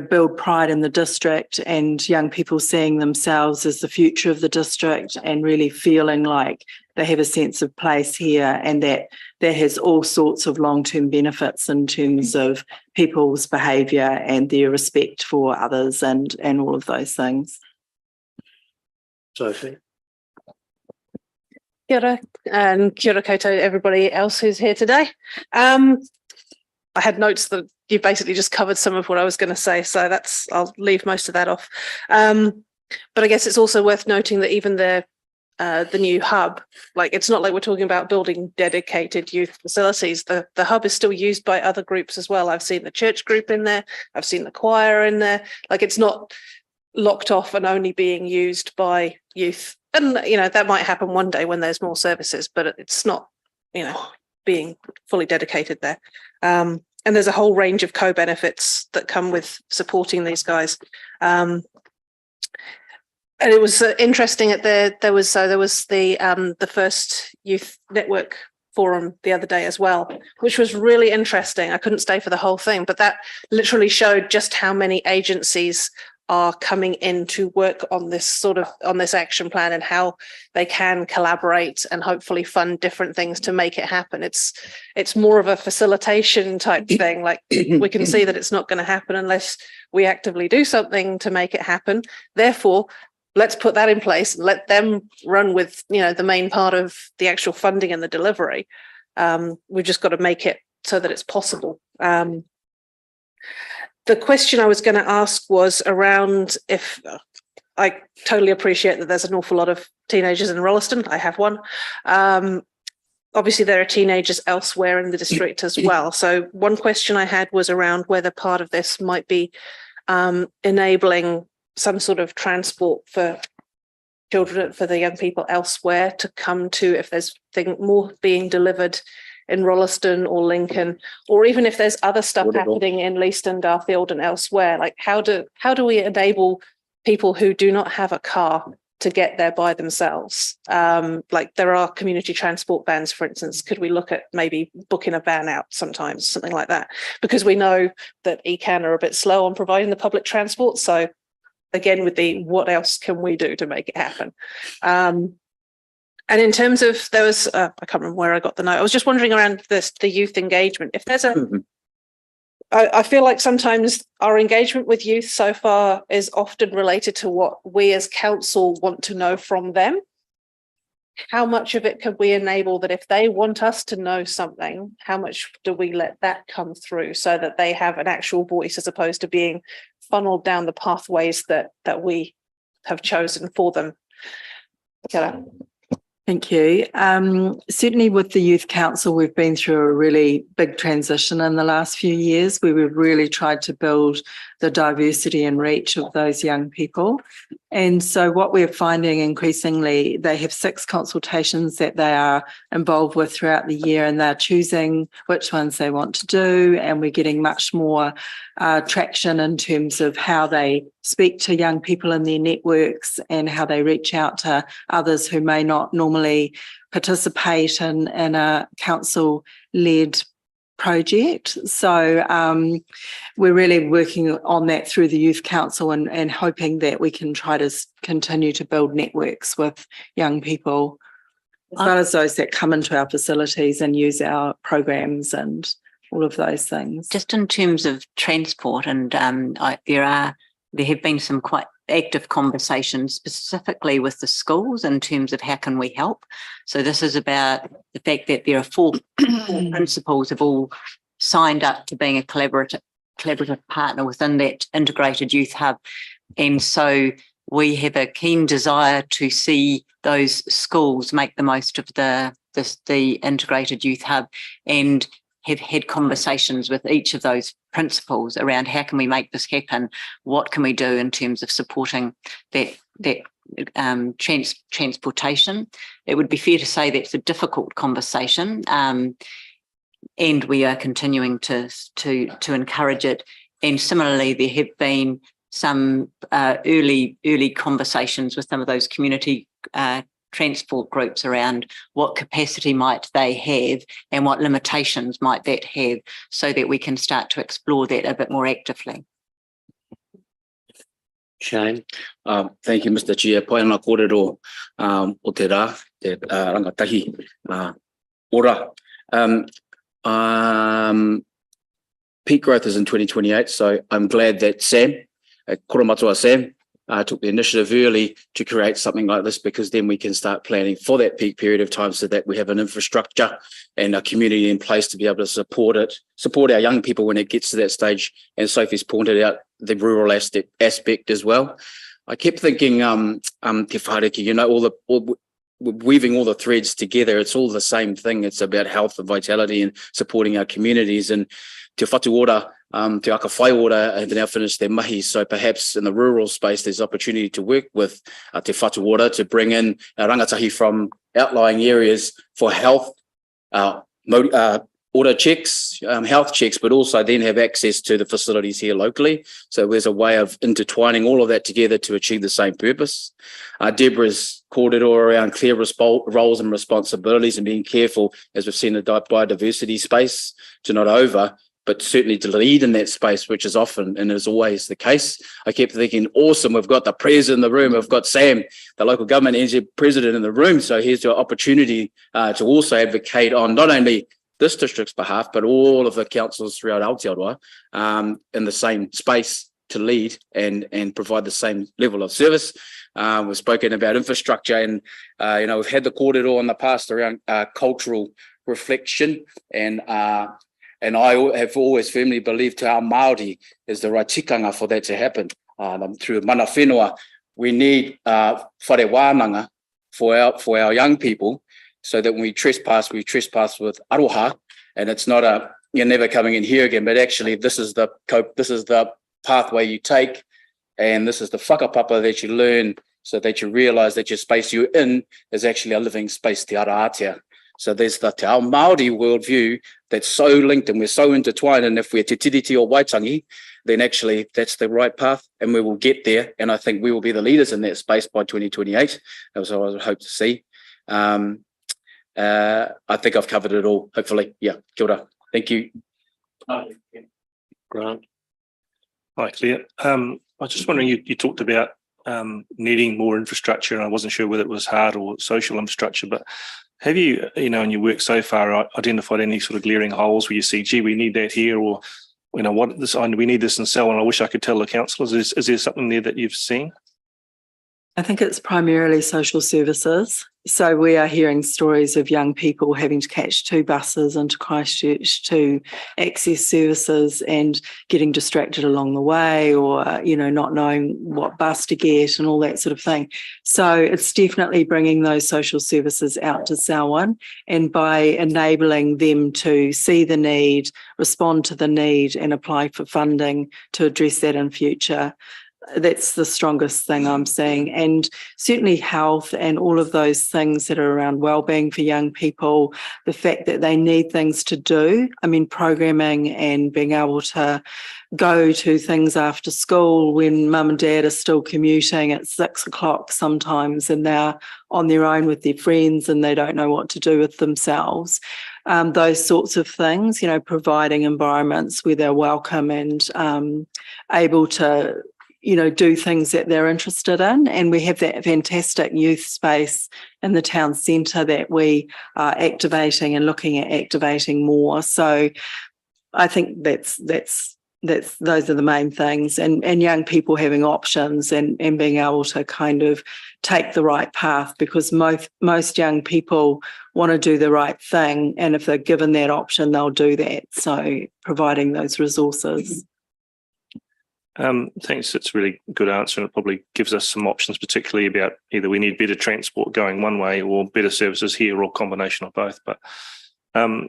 build pride in the district and young people seeing themselves as the future of the district and really feeling like they have a sense of place here, and that has all sorts of long-term benefits in terms of people's behaviour and their respect for others and all of those things. Sophie? Kia ora, and kia ora koutou everybody else who's here today. I had notes that you basically just covered some of what I was going to say, so I'll leave most of that off. But I guess it's also worth noting that even the new hub, it's not like we're talking about building dedicated youth facilities. The hub is still used by other groups as well. I've seen the church group in there. I've seen the choir in there. It's not locked off and only being used by youth. And, that might happen one day when there's more services, but it's not, being fully dedicated there. And there's a whole range of co-benefits that come with supporting these guys. And it was interesting there was the first youth network forum the other day as well, which was really interesting. I couldn't stay for the whole thing, but that literally showed just how many agencies are coming in to work on this action plan and how they can collaborate and hopefully fund different things to make it happen. It's more of a facilitation type thing. Like, we can see that it's not going to happen unless we actively do something to make it happen. Therefore, let's put that in place and let them run with, the main part of the actual funding and the delivery. We've just got to make it so that it's possible. The question I was going to ask was around, if I totally appreciate that there's an awful lot of teenagers in Rolleston. I have one. Obviously, there are teenagers elsewhere in the district as well. So one question I had was around whether part of this might be enabling some sort of transport for children, for the young people elsewhere to come to, if there's more being delivered in Rolleston or Lincoln, or even if there's other stuff happening in Leiston, Garfield and elsewhere. Like, how do we enable people who do not have a car to get there by themselves? Like, there are community transport vans, for instance. Could we look at maybe booking a van out sometimes, something like that? Because we know that ECAN are a bit slow on providing the public transport. So again, with what else can we do to make it happen? And in terms of, there was, I can't remember where I got the note. I was just wondering around the youth engagement. If there's I feel like sometimes our engagement with youth so far is often related to what we as council want to know from them. How much of it could we enable that if they want us to know something, how much do we let that come through so that they have an actual voice as opposed to being funneled down the pathways that we have chosen for them? Okay. Thank you. Certainly with the Youth Council, we've been through a really big transition in the last few years where we've really tried to build the diversity and reach of those young people. And so what we're finding increasingly, they have 6 consultations that they are involved with throughout the year, and they're choosing which ones they want to do. And we're getting much more traction in terms of how they speak to young people in their networks and how they reach out to others who may not normally participate in a council-led project. So we're really working on that through the Youth Council and hoping that we can try to continue to build networks with young people, as well as those that come into our facilities and use our programs and all of those things. Just in terms of transport, and there have been some quite active conversations specifically with the schools in terms of how can we help. So this is about the fact that there are 4 principals have all signed up to being a collaborative partner within that integrated youth hub. And so we have a keen desire to see those schools make the most of the integrated youth hub, and have had conversations with each of those principals around how can we make this happen, what can we do in terms of supporting that transportation. It would be fair to say that's a difficult conversation, and we are continuing to encourage it. And similarly, there have been some early conversations with some of those community transport groups around what capacity might they have and what limitations might that have, so that we can start to explore that a bit more actively. Shane. Thank you, Mr. Chair. Pai ana kōrero o te rā, te rangatahi ora. Peak growth is in 2028, so I'm glad that Sam, Koramatua Sam, took the initiative early to create something like this, because then we can start planning for that peak period of time so that we have an infrastructure and a community in place to be able to support our young people when it gets to that stage. And Sophie's pointed out the rural aspect as well. I kept thinking, te whāreki, weaving all the threads together, it's all the same thing. It's about health and vitality and supporting our communities. And te whatu ora, te aka whai ora have now finished their mahi. So perhaps in the rural space, there's opportunity to work with te whatu ora to bring in rangatahi from outlying areas for health, order checks, health checks, but also then have access to the facilities here locally. So there's a way of intertwining all of that together to achieve the same purpose. Deborah's kōrero around clear roles and responsibilities and being careful, as we've seen in the biodiversity space, to not over but certainly to lead in that space, which is often and is always the case. I kept thinking, awesome, we've got the Pres in the room, we've got Sam, the local government NZ president in the room. So here's your opportunity to also advocate on not only this district's behalf, but all of the councils throughout Aotearoa in the same space to lead and provide the same level of service. We've spoken about infrastructure and, we've had the kōrero in the past around cultural reflection and I have always firmly believed Te Ao Māori is the right tikanga for that to happen. Through mana whenua, we need whare wānanga for our young people, so that when we trespass with aroha, and it's not you're never coming in here again, but actually this is the pathway you take, and this is the whakapapa that you learn, so that you realise that your space you're in is actually a living space, te ara atea. So there's the Te Ao Māori worldview that's so linked and we're so intertwined. And if we're te tiriti o Waitangi, then actually that's the right path and we will get there. And I think we will be the leaders in that space by 2028. That's what I would hope to see. I think I've covered it all, hopefully. Yeah, kia ora. Thank you. Grant. Hi, Claire. I was just wondering, you talked about needing more infrastructure, and I wasn't sure whether it was hard or social infrastructure, but have you, in your work so far, identified any sort of glaring holes where you see, gee, we need that here, or, we need this and so on? I wish I could tell the councillors. Is there something there that you've seen? I think it's primarily social services. So we are hearing stories of young people having to catch 2 buses into Christchurch to access services and getting distracted along the way, or, not knowing what bus to get and all that sort of thing. So it's definitely bringing those social services out to Selwyn, and by enabling them to see the need, respond to the need and apply for funding to address that in future. That's the strongest thing I'm seeing. And certainly health and all of those things that are around wellbeing for young people, the fact that they need things to do. I mean, programming and being able to go to things after school when mum and dad are still commuting at 6 o'clock sometimes, and they're on their own with their friends and they don't know what to do with themselves. Those sorts of things, providing environments where they're welcome and able to do things that they're interested in. And we have that fantastic youth space in the town centre that we are activating and looking at activating more. So I think that's those are the main things, and young people having options and being able to kind of take the right path, because most young people want to do the right thing, and if they're given that option, they'll do that. So providing those resources. Thanks. It's a really good answer, and it probably gives us some options, particularly about either we need better transport going one way or better services here, or a combination of both. But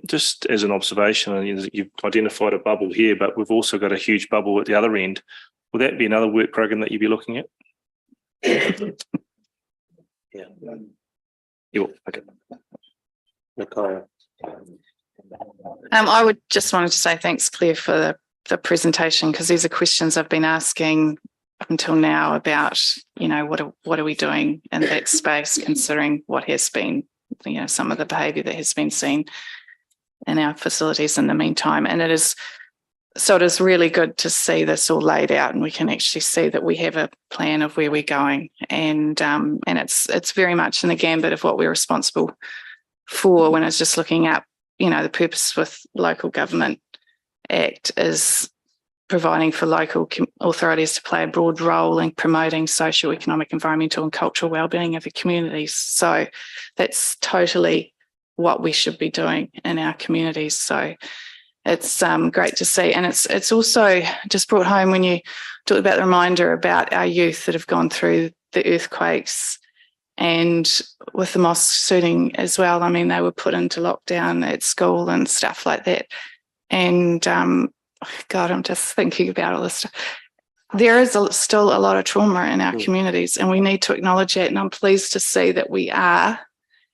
just as an observation, you've identified a bubble here, but we've also got a huge bubble at the other end. Will that be another work program that you'd be looking at? Yeah. Okay. Nicole. I would just wanted to say thanks, Claire, for the presentation, because these are questions I've been asking up until now about, what are we doing in that space, considering what has been, some of the behaviour that has been seen in our facilities in the meantime. And it is really good to see this all laid out, and we can actually see that we have a plan of where we're going, and it's very much in the gambit of what we're responsible for. When I was just looking up, the purpose with Local Government Act is providing for local authorities to play a broad role in promoting social, economic, environmental and cultural wellbeing of the communities. So that's totally what we should be doing in our communities. So it's great to see. And it's also just brought home when you talk about the reminder about our youth that have gone through the earthquakes, and with the mosque shooting as well. I mean, they were put into lockdown at school and stuff like that. And God, I'm just thinking about all this stuff. There is still a lot of trauma in our communities, and we need to acknowledge that. And I'm pleased to see that we are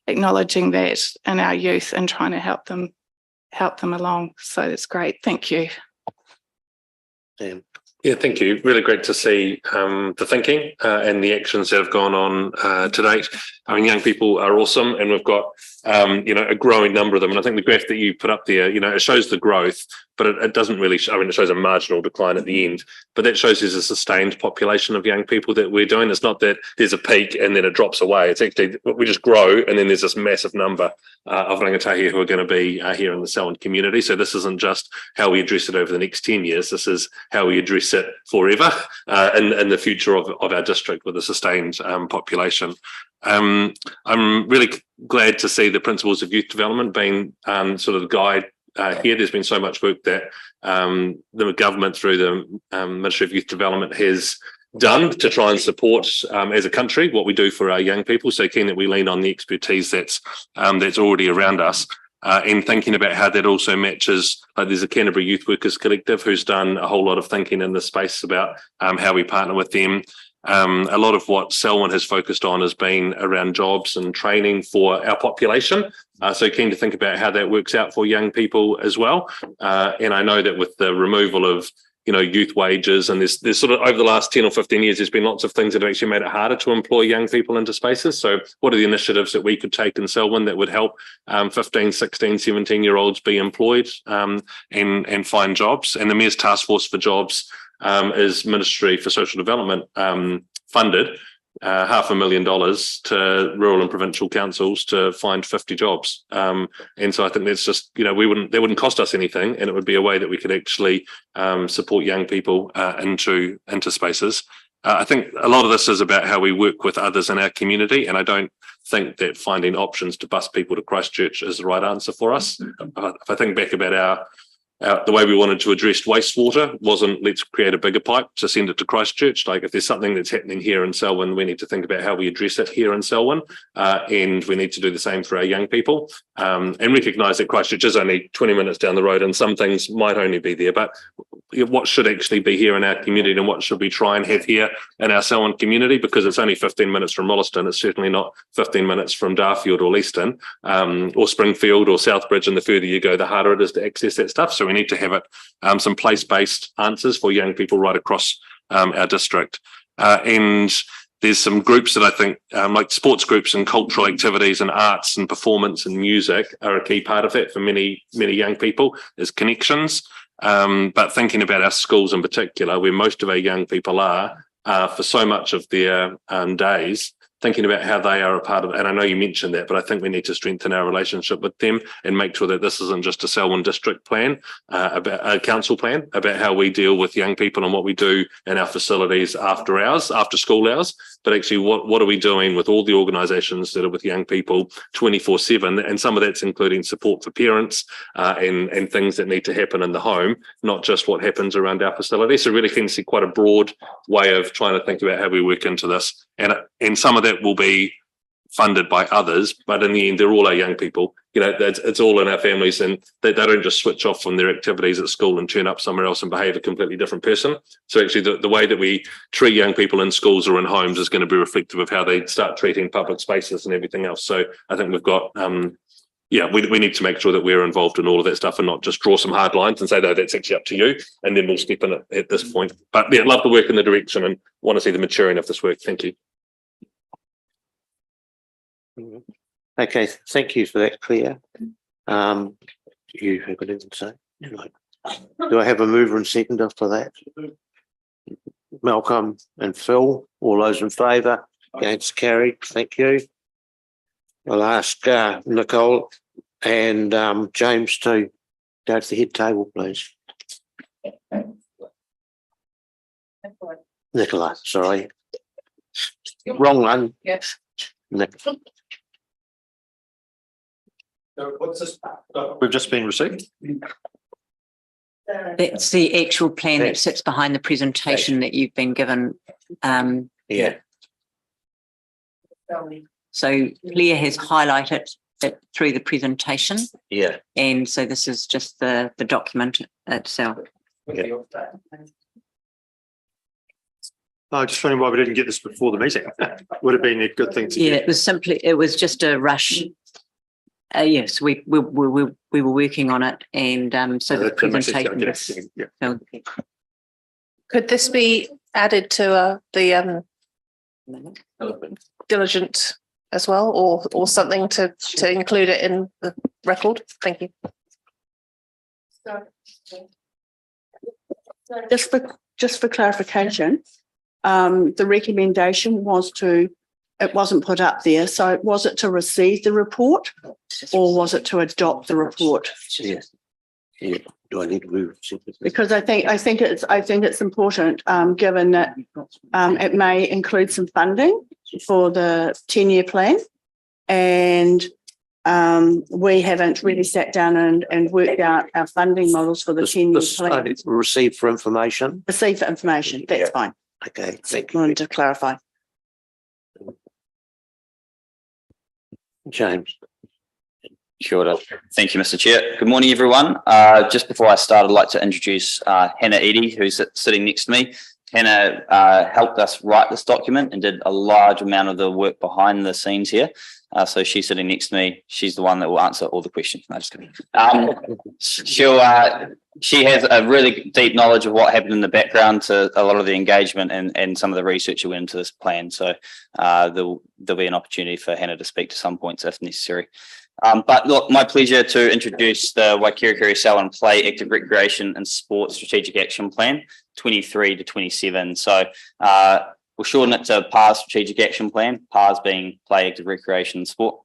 acknowledging that in our youth and trying to help them along. So that's great. Thank you. Sam. Yeah, thank you. Really great to see the thinking and the actions that have gone on to date. I mean, young people are awesome, and we've got a growing number of them. And I think the graph that you put up there, it shows the growth, but it doesn't really. It shows a marginal decline at the end, but that shows there's a sustained population of young people that we're doing. It's not that there's a peak and then it drops away. It's actually we just grow, and then there's this massive number of rangatahi who are going to be here in the Selwyn community. So this isn't just how we address it over the next 10 years. This is how we address it forever in the future of our district with a sustained population. I'm really glad to see the principles of youth development being sort of the guide here. There's been so much work that the government through the Ministry of Youth Development has done to try and support as a country what we do for our young people. So keen that we lean on the expertise that's already around us. And thinking about how that also matches, there's a Canterbury Youth Workers Collective who's done a whole lot of thinking in this space about how we partner with them. A lot of what Selwyn has focused on has been around jobs and training for our population. So keen to think about how that works out for young people as well. And I know that with the removal of youth wages, and there's sort of over the last 10 or 15 years, there's been lots of things that have actually made it harder to employ young people into spaces. So what are the initiatives that we could take in Selwyn that would help 15, 16, 17-year-olds be employed and find jobs? And the Mayor's Task Force for Jobs is Ministry for Social Development funded $500,000 to rural and provincial councils to find 50 jobs. And so I think that's just, they wouldn't cost us anything, and it would be a way that we could actually support young people into spaces. I think a lot of this is about how we work with others in our community, and I don't think that finding options to bus people to Christchurch is the right answer for us. If I think back about the way we wanted to address wastewater wasn't let's create a bigger pipe to send it to Christchurch. Like if there's something that's happening here in Selwyn, we need to think about how we address it here in Selwyn, and we need to do the same for our young people, and recognise that Christchurch is only 20 minutes down the road and some things might only be there, but what should actually be here in our community and what should we try and have here in our Selwyn community, because it's only 15 minutes from Rolleston. It's certainly not 15 minutes from Darfield or Leeston or Springfield or Southbridge, and the further you go, the harder it is to access that stuff. So we need to have it some place-based answers for young people right across our district. And there's some groups that I think like sports groups and cultural activities and arts and performance and music are a key part of that for many, many young people is connections. But thinking about our schools in particular, where most of our young people are for so much of their days, thinking about how they are a part of it. And I know you mentioned that, but I think we need to strengthen our relationship with them and make sure that this isn't just a Selwyn district plan, about a council plan, about how we deal with young people and what we do in our facilities after hours, after school hours, but actually what are we doing with all the organisations that are with young people 24/7, and some of that's including support for parents and things that need to happen in the home, not just what happens around our facility. So really can see quite a broad way of trying to think about how we work into this, and some of that will be funded by others, but in the end, they're all our young people. It's all in our families, and they don't just switch off from their activities at school and turn up somewhere else and behave a completely different person. So actually, the way that we treat young people in schools or in homes is going to be reflective of how they start treating public spaces and everything else. So I think we've got, we need to make sure that we're involved in all of that stuff and not just draw some hard lines and say, no, that's actually up to you, and then we'll step in at this point. But yeah, love the work in the direction and want to see the maturing of this work. Thank you. Okay, thank you for that, Claire. Do you have anything to say? Do I have a mover and seconder for that? Malcolm and Phil, all those in favour? Against, carried. Thank you. I'll ask Nicole and James to go to the head table, please. Nicola, sorry. Wrong one. Yes. Nicola. What's this? We've just been received. That's the actual plan that sits behind the presentation that you've been given. Yeah. So Claire has highlighted it through the presentation. Yeah. And so this is just the document itself. Yeah. I just wondering why we didn't get this before the meeting. Would have been a good thing to get. It was just a rush. Yes, we were working on it, and so the presentation. Could this be added to the diligent as well, or something to include it in the record? Thank you. Just for clarification, the recommendation was it wasn't put up there. So was it to receive the report or was it to adopt the report? Yes. Yeah. Do I need to move? Because I think it's important, given that it may include some funding for the 10-year plan, and we haven't really sat down and worked out our funding models for the 10-year plan. Receive for information. Receive for information. That's fine. Okay, thank you. Wanted to clarify. James. Kia ora. Thank you, Mr. Chair. Good morning, everyone. Just before I start, I'd like to introduce Hannah Edie, who's sitting next to me. Hannah helped us write this document and did a large amount of the work behind the scenes here. So she's sitting next to me. She's the one that will answer all the questions. No, just kidding. She has a really deep knowledge of what happened in the background to a lot of the engagement and some of the research that went into this plan. So there'll be an opportunity for Hannah to speak to some points if necessary. But look, my pleasure to introduce the Waikirikiri Sell and Play Active Recreation and Sport Strategic Action Plan 23 to 27. So we'll shorten it to PARS Strategic Action Plan, PARS being Play, Active Recreation and Sport.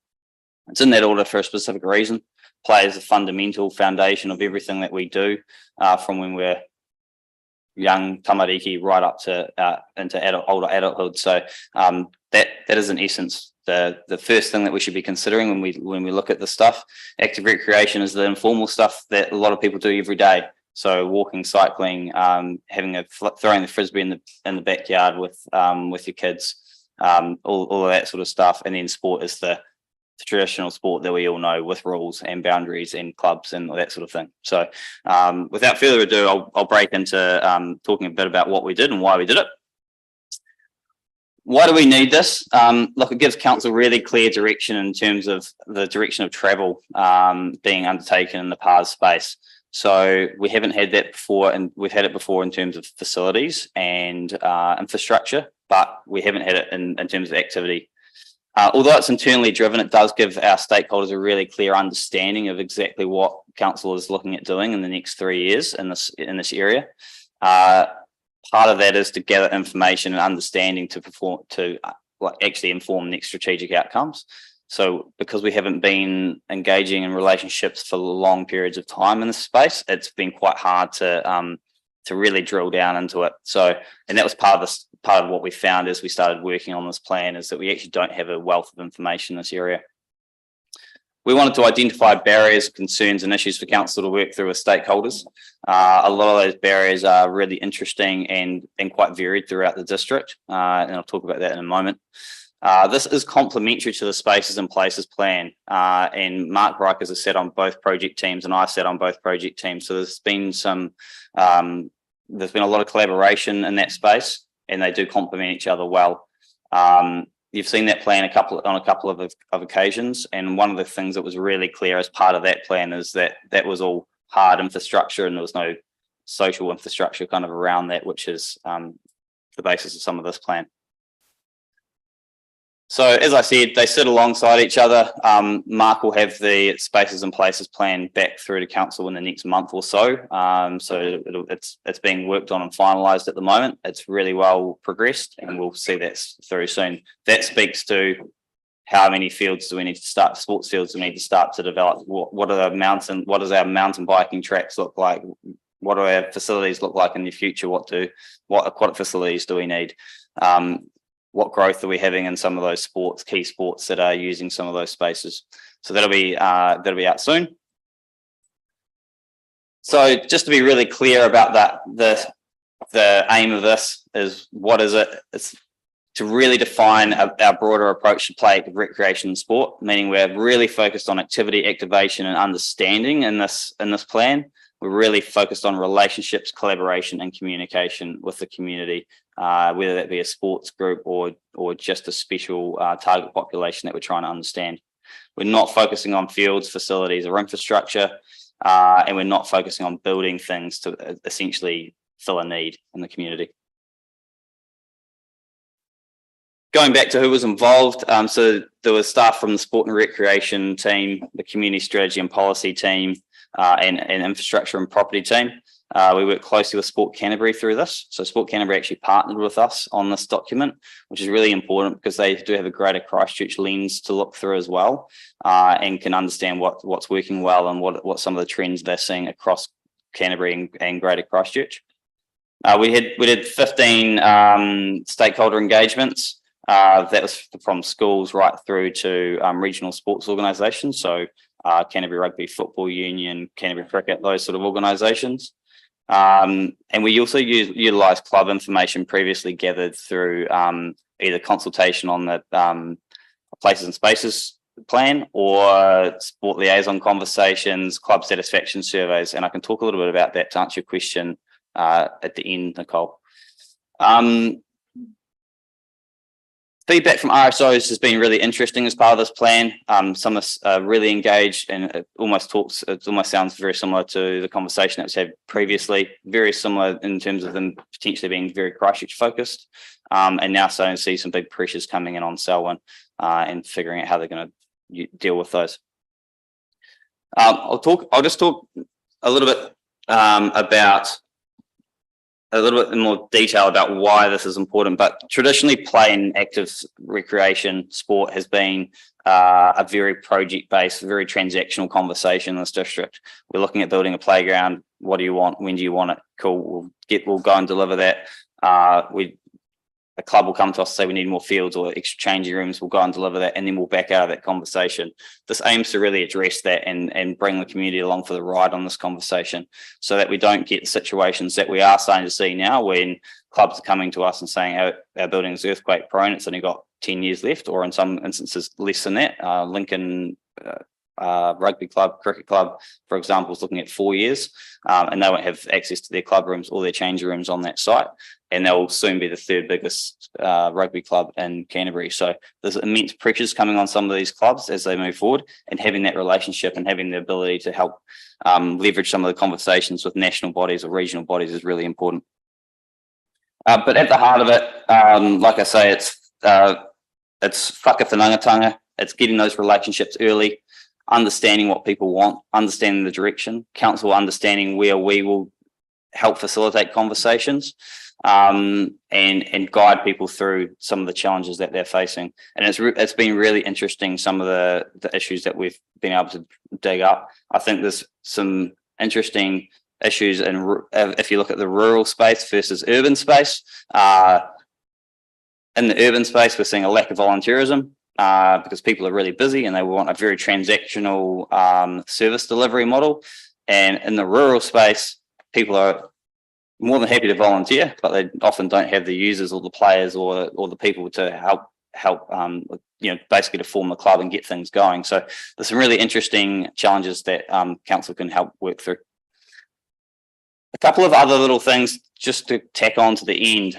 It's in that order for a specific reason. Play is the fundamental foundation of everything that we do from when we're young tamariki right up to into older adulthood. So that is in essence the first thing that we should be considering when we look at this stuff. Active recreation is the informal stuff that a lot of people do every day. So walking, cycling, throwing the frisbee in the backyard with your kids, all of that sort of stuff. And then sport is the traditional sport that we all know with rules and boundaries and clubs and all that sort of thing. So without further ado, I'll break into talking a bit about what we did and why we did it. Why do we need this? Look, it gives council really clear direction in terms of the direction of travel being undertaken in the PARS space. So we haven't had that before, and we've had it before in terms of facilities and infrastructure, but we haven't had it in terms of activity. Although it's internally driven, it does give our stakeholders a really clear understanding of exactly what council is looking at doing in the next 3 years in this area. Part of that is to gather information and understanding to actually inform next strategic outcomes. So because we haven't been engaging in relationships for long periods of time in this space, it's been quite hard to really drill down into it. So, and that was part of what we found as we started working on this plan, is that we actually don't have a wealth of information in this area. We wanted to identify barriers, concerns and issues for council to work through with stakeholders. A lot of those barriers are really interesting and quite varied throughout the district, and I'll talk about that in a moment. This is complementary to the Spaces and Places plan, and Mark Rikers has sat on both project teams and I sat on both project teams. So there's been a lot of collaboration in that space, and they do complement each other well. You've seen that plan on a couple of occasions, and one of the things that was really clear as part of that plan is that was all hard infrastructure, and there was no social infrastructure kind of around that, which is the basis of some of this plan. So as I said, they sit alongside each other. Mark will have the Spaces and Places plan back through to council in the next month or so. So it's being worked on and finalised at the moment. It's really well progressed, and we'll see that through soon. That speaks to how many fields do we need to start, sports fields do we need to start to develop? What does our mountain biking tracks look like? What do our facilities look like in the future? What aquatic facilities do we need? What growth are we having in some of those key sports that are using some of those spaces? So that'll be out soon. So just to be really clear about that, the aim of this is, what is it? It's to really define our broader approach to play, recreation and sport, meaning we're really focused on activity, activation and understanding in this plan. We're really focused on relationships, collaboration and communication with the community, whether that be a sports group or just a special target population that we're trying to understand. We're not focusing on fields, facilities or infrastructure, and we're not focusing on building things to essentially fill a need in the community. Going back to who was involved, so there was staff from the sport and recreation team, the community strategy and policy team, and infrastructure and property team. We worked closely with Sport Canterbury through this. So Sport Canterbury actually partnered with us on this document, which is really important because they do have a greater Christchurch lens to look through as well, and can understand what's working well and what some of the trends they're seeing across Canterbury and greater Christchurch. We did 15 stakeholder engagements. That was from schools right through to regional sports organisations. So Canterbury Rugby Football Union, Canterbury Cricket, those sort of organisations. And we also utilised club information previously gathered through either consultation on the Places and Spaces plan or sport liaison conversations, club satisfaction surveys. And I can talk a little bit about that to answer your question at the end, Nicole. Feedback from RSOs has been really interesting as part of this plan. Some of us are really engaged, and it almost sounds very similar to the conversation that was had previously, very similar in terms of them potentially being very Christchurch focused, and now starting to see some big pressures coming in on Selwyn and figuring out how they're going to deal with those. I'll just talk a little bit about a little bit in more detail about why this is important, but traditionally play and active recreation sport has been a very project-based, very transactional conversation in this district. We're looking at building a playground. What do you want? When do you want it? Cool. We'll go and deliver that. A club will come to us and say we need more fields or extra changing rooms. We'll go and deliver that, and then we'll back out of that conversation. This aims to really address that and bring the community along for the ride on this conversation, so that we don't get situations that we are starting to see now when clubs are coming to us and saying our building is earthquake prone, it's only got 10 years left, or in some instances less than that. Lincoln Rugby Club, Cricket Club, for example, is looking at 4 years, and they won't have access to their club rooms or their changing rooms on that site. And they'll soon be the third biggest rugby club in Canterbury. So there's immense pressures coming on some of these clubs as they move forward, and having that relationship and having the ability to help leverage some of the conversations with national bodies or regional bodies is really important. But at the heart of it, like I say, it's whakawhanaungatanga. It's getting those relationships early, understanding what people want, understanding the direction, council understanding where we will help facilitate conversations, and guide people through some of the challenges that they're facing. And it's been really interesting, some of the issues that we've been able to dig up. I think there's some interesting issues if you look at the rural space versus urban space. In the urban space, we're seeing a lack of volunteerism because people are really busy and they want a very transactional service delivery model. And in the rural space, people are more than happy to volunteer, but they often don't have the users or the players or the people to help basically to form the club and get things going. So there's some really interesting challenges that council can help work through. A couple of other little things just to tack on to the end.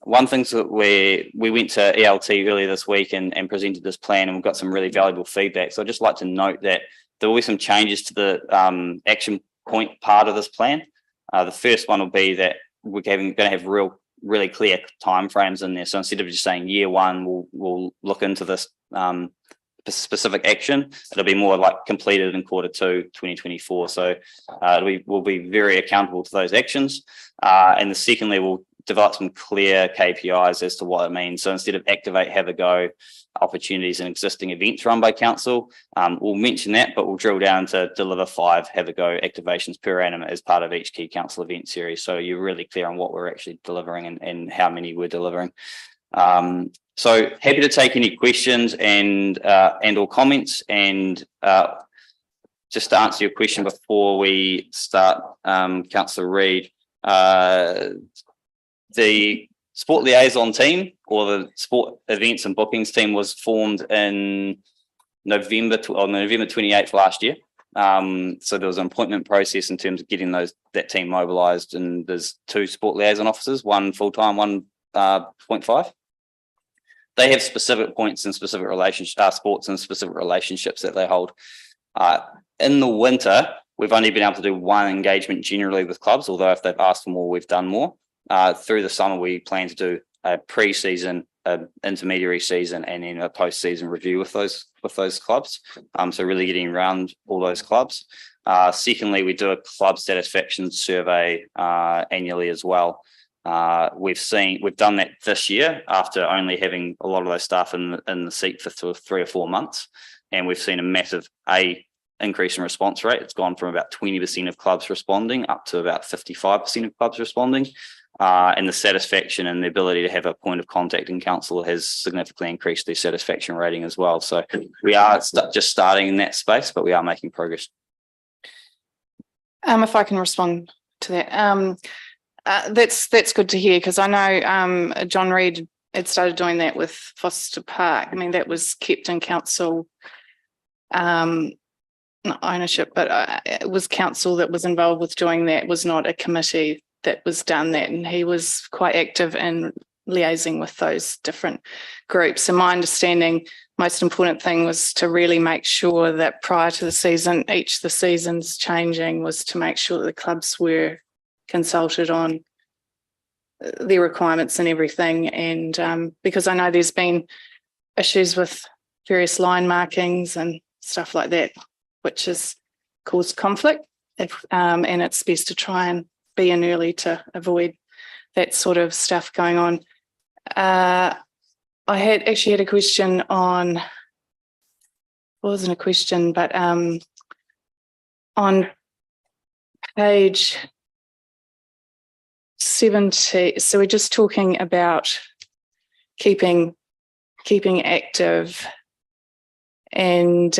One thing that we went to ELT earlier this week and presented this plan, and we've got some really valuable feedback. So I'd just like to note that there will be some changes to the action point part of this plan. The first one will be that we're going to have really clear timeframes in there. So instead of just saying year one, we'll look into this specific action, it'll be more like completed in Q2 2024. So we'll be very accountable to those actions. And secondly, we'll develop some clear KPIs as to what it means. So instead of activate, have a go opportunities and existing events run by council, we'll mention that, but we'll drill down to deliver 5 have a go activations per annum as part of each key council event series. So you're really clear on what we're actually delivering and how many we're delivering. So happy to take any questions and or comments, and just to answer your question before we start, Councillor Reid, the sport liaison team or the sport events and bookings team was formed in November 28th last year. So there was an appointment process in terms of getting that team mobilised, and there's 2 sport liaison officers, one full-time, one 0.5. They have specific points and specific sports and specific relationships that they hold. In the winter, We've only been able to do one engagement generally with clubs, although if they've asked for more, we've done more. Through the summer, we plan to do a pre-season, intermediary season, and then a post-season review with those clubs. So really getting around all those clubs. Secondly, we do a club satisfaction survey annually as well. We've done that this year after only having a lot of those staff in the seat for 3 or 4 months, and we've seen a massive increase in response rate. It's gone from about 20% of clubs responding up to about 55% of clubs responding. And the satisfaction and the ability to have a point of contact in council has significantly increased their satisfaction rating as well. So we are just starting in that space, but we are making progress. If I can respond to that, that's good to hear, because I know John Reid had started doing that with Foster Park. I mean, that was kept in council not ownership, but it was council that was involved with doing that. It was not a committee that was done that, and he was quite active in liaising with those different groups. And my understanding, most important thing was to really make sure that prior to the season, each of the seasons changing, was to make sure that the clubs were consulted on their requirements and everything. And because I know there's been issues with various line markings and stuff like that, which has caused conflict, and it's best to try and be in early to avoid that sort of stuff going on. I had actually had a question on, it wasn't a question, but on page 70, so we're just talking about keeping active, and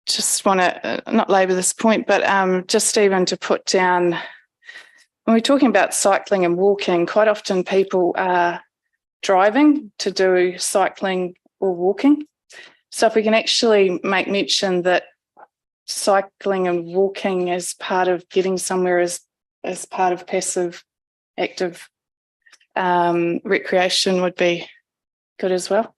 just want to not labour this point, but just even to put down, when we're talking about cycling and walking, quite often people are driving to do cycling or walking. So if we can actually make mention that cycling and walking as part of getting somewhere as part of passive active recreation would be good as well.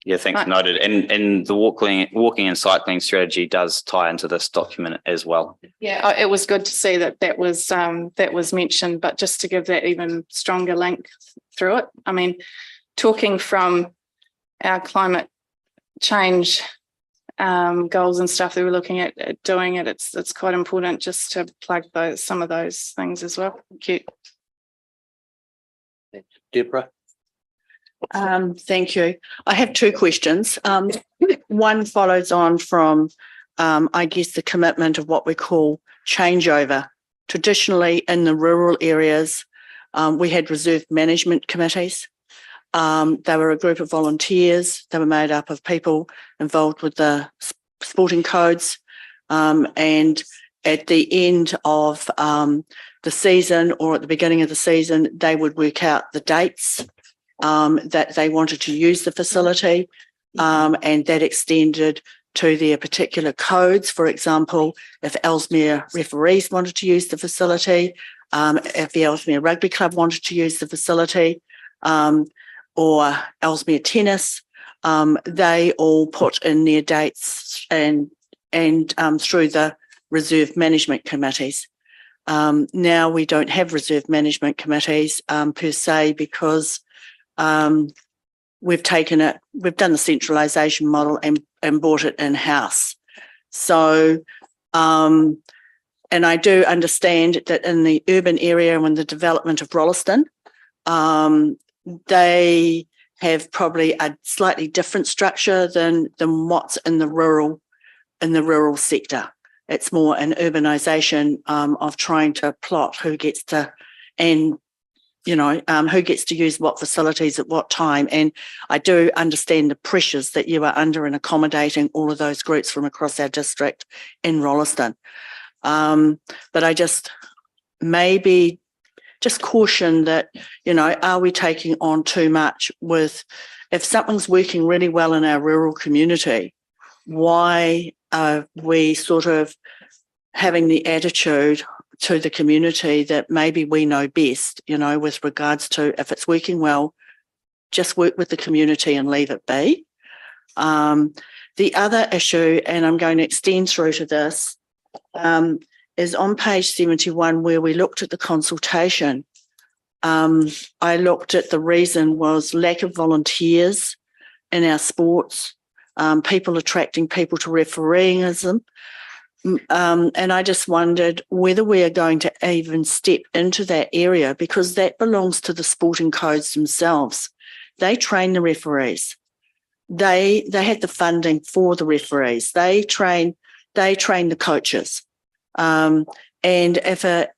Yeah, thanks, noted. And the walking and cycling strategy does tie into this document as well. Yeah, it was good to see that was mentioned, but just to give that even stronger link through it. I mean, talking from our climate change goals and stuff that we're looking at doing it, it's quite important just to plug some of those things as well. Thank you. Deborah. Thank you. I have 2 questions. One follows on from, I guess, the commitment of what we call changeover. Traditionally, in the rural areas, we had reserve management committees. They were a group of volunteers. They were made up of people involved with the sporting codes. And at the end of the season, or at the beginning of the season, they would work out the dates that they wanted to use the facility, and that extended to their particular codes. For example, if Ellesmere referees wanted to use the facility, if the Ellesmere Rugby Club wanted to use the facility, or Ellesmere Tennis, they all put in their dates and through the reserve management committees. Now we don't have reserve management committees per se, because we've done the centralisation model and brought it in-house. So, and I do understand that in the urban area and the development of Rolleston, they have probably a slightly different structure than what's in the rural sector. It's more an urbanisation of trying to plot who gets to, and who gets to use what facilities at what time. And I do understand the pressures that you are under in accommodating all of those groups from across our district in Rolleston. But I just maybe just caution that, are we taking on too much with, if something's working really well in our rural community, why are we sort of having the attitude to the community that maybe we know best, with regards to, if it's working well, just work with the community and leave it be. The other issue, and I'm going to extend through to this, is on page 71 where we looked at the consultation. I looked at the reason was lack of volunteers in our sports, people attracting people to refereeism. And I just wondered whether we are going to even step into that area, because that belongs to the sporting codes themselves. They train the referees. They had the funding for the referees. They train the coaches. And if a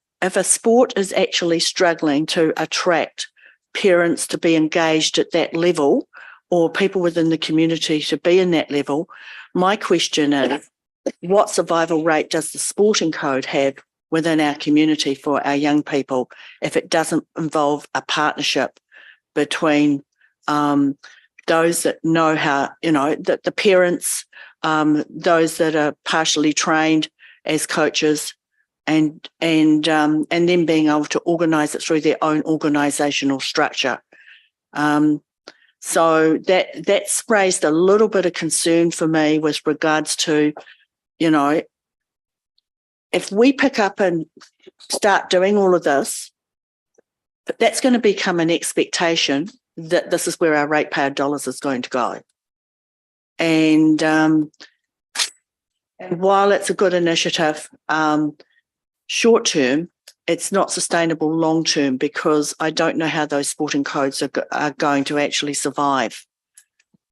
sport is actually struggling to attract parents to be engaged at that level, or people within the community to be in that level, my question is, what survival rate does the sporting code have within our community for our young people if it doesn't involve a partnership between those that know how, that the parents, those that are partially trained as coaches, and then being able to organise it through their own organisational structure. So that's raised a little bit of concern for me with regards to, if we pick up and start doing all of this, that's going to become an expectation that this is where our ratepayer dollars is going to go. And while it's a good initiative, short term, it's not sustainable long term, because I don't know how those sporting codes are going to actually survive.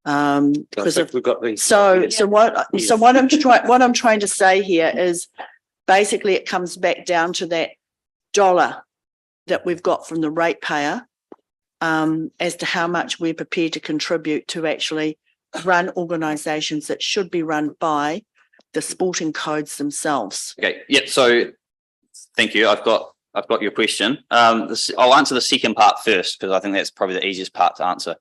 Because we've got these. So what I'm trying to say here is basically it comes back down to that dollar that we've got from the ratepayer, as to how much we're prepared to contribute to actually run organisations that should be run by the sporting codes themselves. Okay. Yeah. So thank you. I've got your question. I'll answer the second part first, because I think that's probably the easiest part to answer.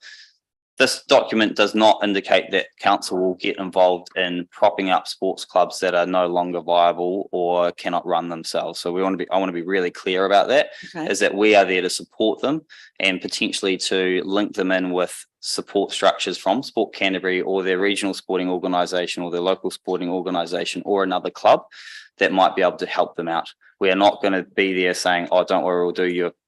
This document does not indicate that council will get involved in propping up sports clubs that are no longer viable or cannot run themselves. So I want to be really clear about that. Okay. Is that we are there to support them and potentially to link them in with support structures from Sport Canterbury or their regional sporting organisation or their local sporting organisation or another club that might be able to help them out. We are not going to be there saying, oh, don't worry,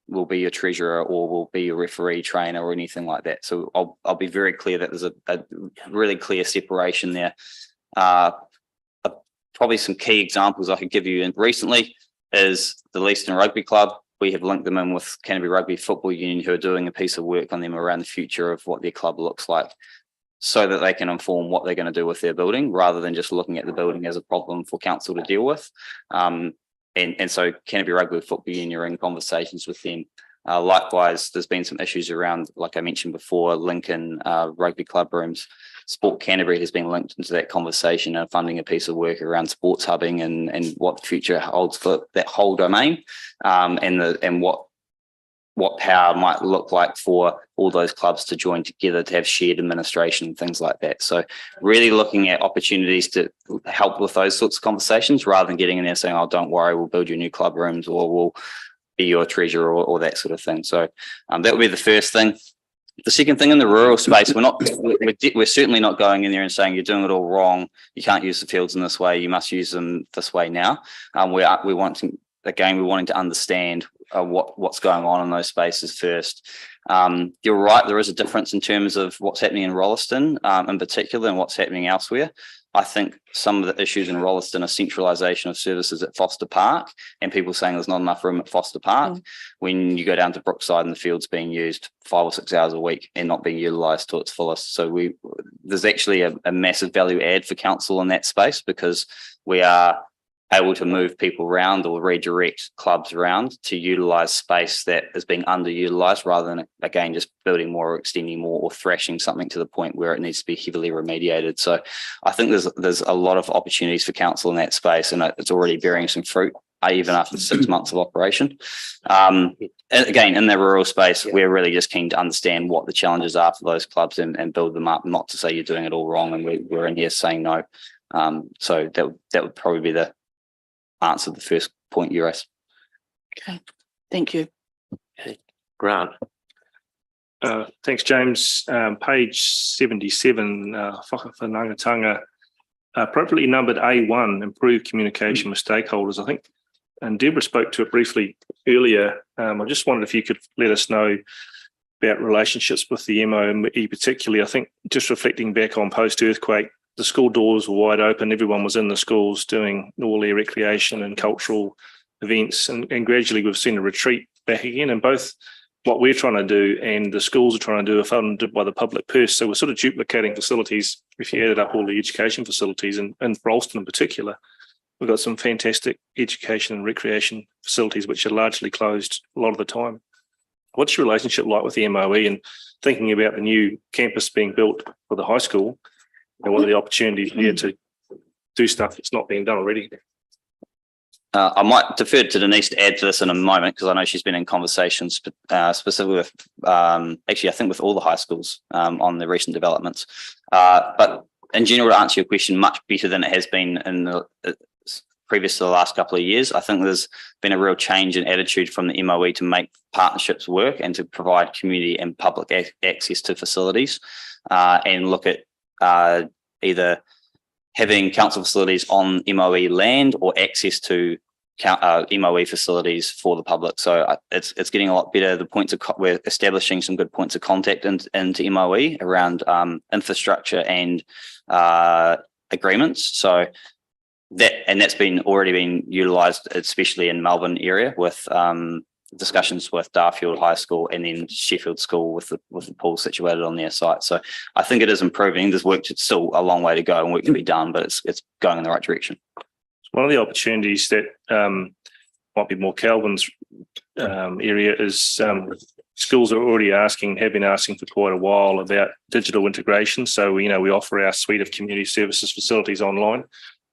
we'll be your treasurer or we'll be your referee trainer or anything like that. So I'll be very clear that there's a really clear separation there. Probably some key examples I could give you recently is the Leaston Rugby Club. We have linked them in with Canterbury Rugby Football Union, who are doing a piece of work on them around the future of what their club looks like, so that they can inform what they're going to do with their building, rather than just looking at the building as a problem for council to deal with. And so Canterbury Rugby Football Union are in conversations with them. Likewise, there's been some issues around, like I mentioned before, Lincoln Rugby Club rooms. Sport Canterbury has been linked into that conversation and funding a piece of work around sports hubbing and what the future holds for that whole domain, and what power might look like for all those clubs to join together to have shared administration and things like that. So really looking at opportunities to help with those sorts of conversations, rather than getting in there saying, oh, don't worry, we'll build you new club rooms or we'll be your treasurer or that sort of thing. So that would be the first thing. The second thing, in the rural space, we're certainly not going in there and saying you're doing it all wrong. You can't use the fields in this way. You must use them this way now. We want to understand what's going on in those spaces first. You're right, there is a difference in terms of what's happening in Rolleston in particular and what's happening elsewhere. I think some of the issues in Rolleston are centralisation of services at Foster Park and people saying there's not enough room at Foster Park. When you go down to Brookside and the field's being used 5 or 6 hours a week and not being utilised to its fullest. So there's actually a massive value add for council in that space, because we are able to move people around or redirect clubs around to utilise space that is being underutilised, rather than, again, just building more or extending more or thrashing something to the point where it needs to be heavily remediated. So I think there's a lot of opportunities for council in that space, and it's already bearing some fruit, even after 6 months of operation. And again, in the rural space, we're really just keen to understand what the challenges are for those clubs and build them up, not to say you're doing it all wrong and we're in here saying no. So that would probably be the answer the first point you asked. Okay, thank you. Okay. Grant. Thanks, James. Page 77, whakawhanangatanga, appropriately numbered A1, improve communication with stakeholders, I think. And Deborah spoke to it briefly earlier. I just wondered if you could let us know about relationships with the MOE particularly. I think just reflecting back on post-earthquake, the school doors were wide open. Everyone was in the schools doing all their recreation and cultural events. And gradually we've seen a retreat back again. And both what we're trying to do and the schools are trying to do are funded by the public purse. So we're sort of duplicating facilities. If you added up all the education facilities, and for Alston in particular, we've got some fantastic education and recreation facilities which are largely closed a lot of the time. What's your relationship like with the MOE, and thinking about the new campus being built for the high school, and what are the opportunities here to do stuff that's not being done already? I might defer to Denise to add to this in a moment, because I know she's been in conversations specifically with, actually, I think with all the high schools on the recent developments. But in general, to answer your question, much better than it has been in the previous to the last couple of years. I think there's been a real change in attitude from the MOE to make partnerships work and to provide community and public access to facilities, and look at either having council facilities on MOE land or access to MOE facilities for the public. So it's getting a lot better. The points of we're establishing some good points of contact into MOE around infrastructure and agreements. So that's already been utilised, especially in Melbourne area, with discussions with Darfield High School and then Sheffield School with the pool situated on their site. So I think it is improving. There's work, it's still a long way to go and work to be done, but it's going in the right direction. One of the opportunities that might be more Calvin's area is schools are already have been asking for quite a while about digital integration. So we offer our suite of community services facilities online.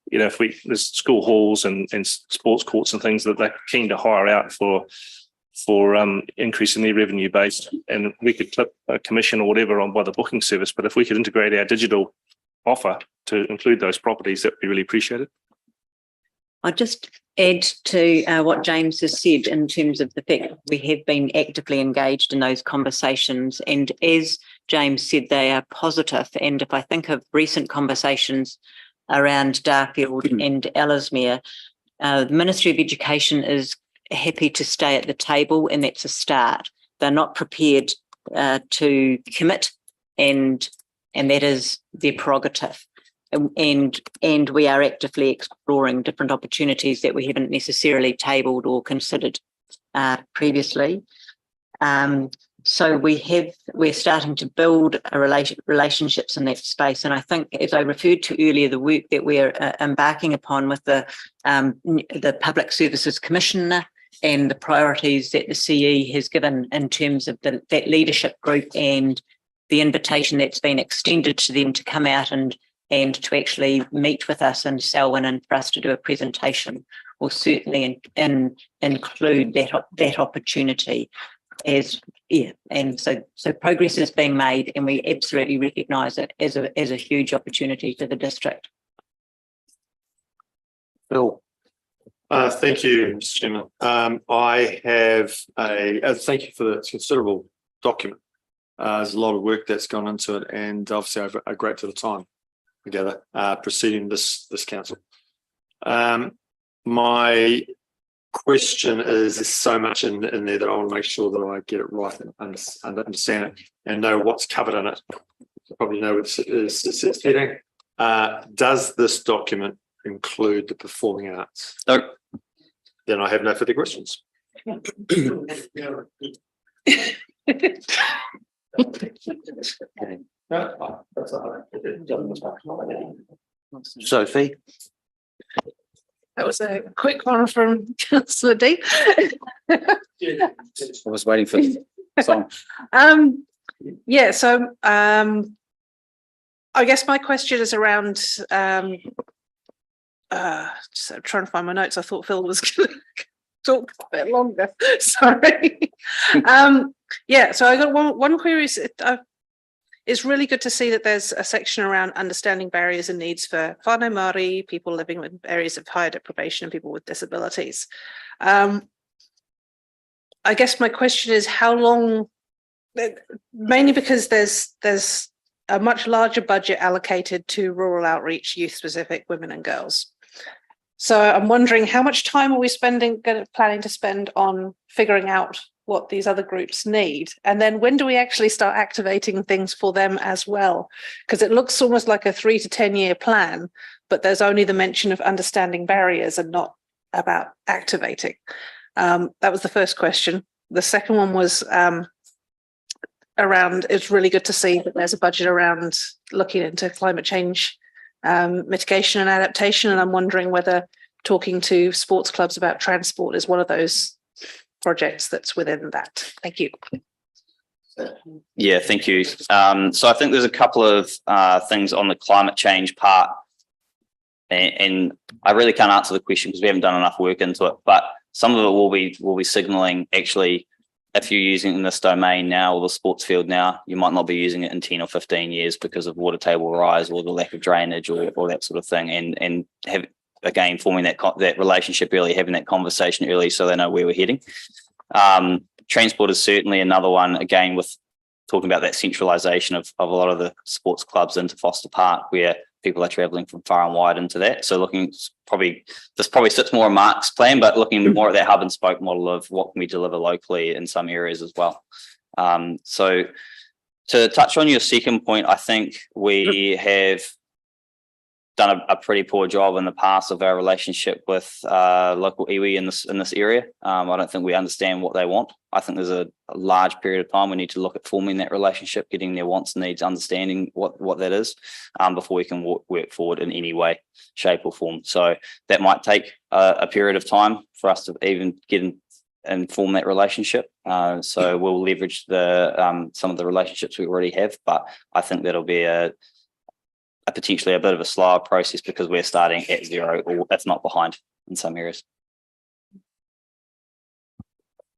If there's school halls and sports courts and things that they're keen to hire out for increasing their revenue base, and we could clip a commission or whatever on by the booking service. But if we could integrate our digital offer to include those properties, that would be really appreciated. I'll just add to what James has said in terms of the fact that we have been actively engaged in those conversations. And as James said, they are positive. And if I think of recent conversations around Darfield and Ellesmere, the Ministry of Education is happy to stay at the table, and that's a start. They're not prepared to commit, and that is their prerogative. And we are actively exploring different opportunities that we haven't necessarily tabled or considered previously. So we're starting to build relationships in that space. And I think, as I referred to earlier, the work that we're embarking upon with the Public Services Commissioner and the priorities that the CE has given in terms of that leadership group, and the invitation that's been extended to them to come out and to actually meet with us in Selwyn and for us to do a presentation, will certainly include that opportunity. And so progress is being made, and we absolutely recognise it as a huge opportunity for the district. Bill. Thank you, Mr. Chairman. I have thank you for the considerable document. There's a lot of work that's gone into it, and obviously over a great deal of time together preceding this council. My question is, there's so much in there that I want to make sure that I get it right and understand it and know what's covered in it. You probably know it's heading. Does this document include the performing arts? No. Then I have no further questions. Sophie. That was a quick one from Councillor D. I was waiting for the song. Yeah, so I guess my question is around just trying to find my notes. I thought Phil was going to talk a bit longer. Sorry. Yeah, so I got one query. It's really good to see that there's a section around understanding barriers and needs for whānau Māori, people living with areas of higher deprivation, and people with disabilities. I guess my question is, how long mainly because there's a much larger budget allocated to rural outreach, youth specific, women and girls. So I'm wondering how much time are we planning to spend on figuring out what these other groups need? And then when do we actually start activating things for them as well? Because it looks almost like a 3 to 10 year plan, but there's only the mention of understanding barriers and not about activating. That was the first question. The second one was around, it's really good to see that there's a budget around looking into climate change mitigation and adaptation. And I'm wondering whether talking to sports clubs about transport is one of those projects that's within that. Thank you. Yeah, thank you. So I think there's a couple of things on the climate change part, and I really can't answer the question because we haven't done enough work into it. But some of it will be signalling actually, if you're using it in this domain now or the sports field now, you might not be using it in 10 or 15 years because of water table rise or the lack of drainage or that sort of thing. And have again forming that relationship early, having that conversation early so they know where we're heading. Transport is certainly another one, again, with talking about that centralisation of a lot of the sports clubs into Foster Park, where people are travelling from far and wide into that. So this probably sits more on Mark's plan, but looking more at that hub and spoke model of what can we deliver locally in some areas as well. So to touch on your second point, I think we have done a pretty poor job in the past of our relationship with local iwi in this area. I don't think we understand what they want. I think there's a large period of time we need to look at forming that relationship, getting their wants and needs, understanding what that is, before we can work forward in any way, shape or form. So that might take a period of time for us to even get in and form that relationship. So we'll leverage some of the relationships we already have, but I think that'll be potentially a bit of a slower process because we're starting at zero, or if not behind in some areas.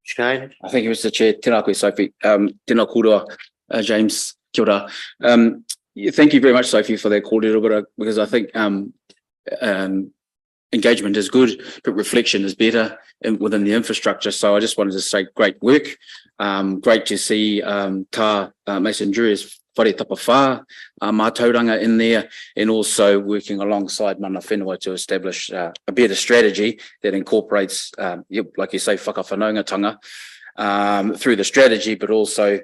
Shane? Thank you, Mr. Chair. Tēnā koe, Sophie. Tēnā kōrua, James. Kia ora. Thank you very much, Sophie, for that kōrero, because I think engagement is good, but reflection is better within the infrastructure. So I just wanted to say great work. Great to see Tā Mason Drew's whare tapa whā, mātauranga in there, and also working alongside mana whenua to establish a better strategy that incorporates, like you say, whakawhanaungatanga through the strategy, but also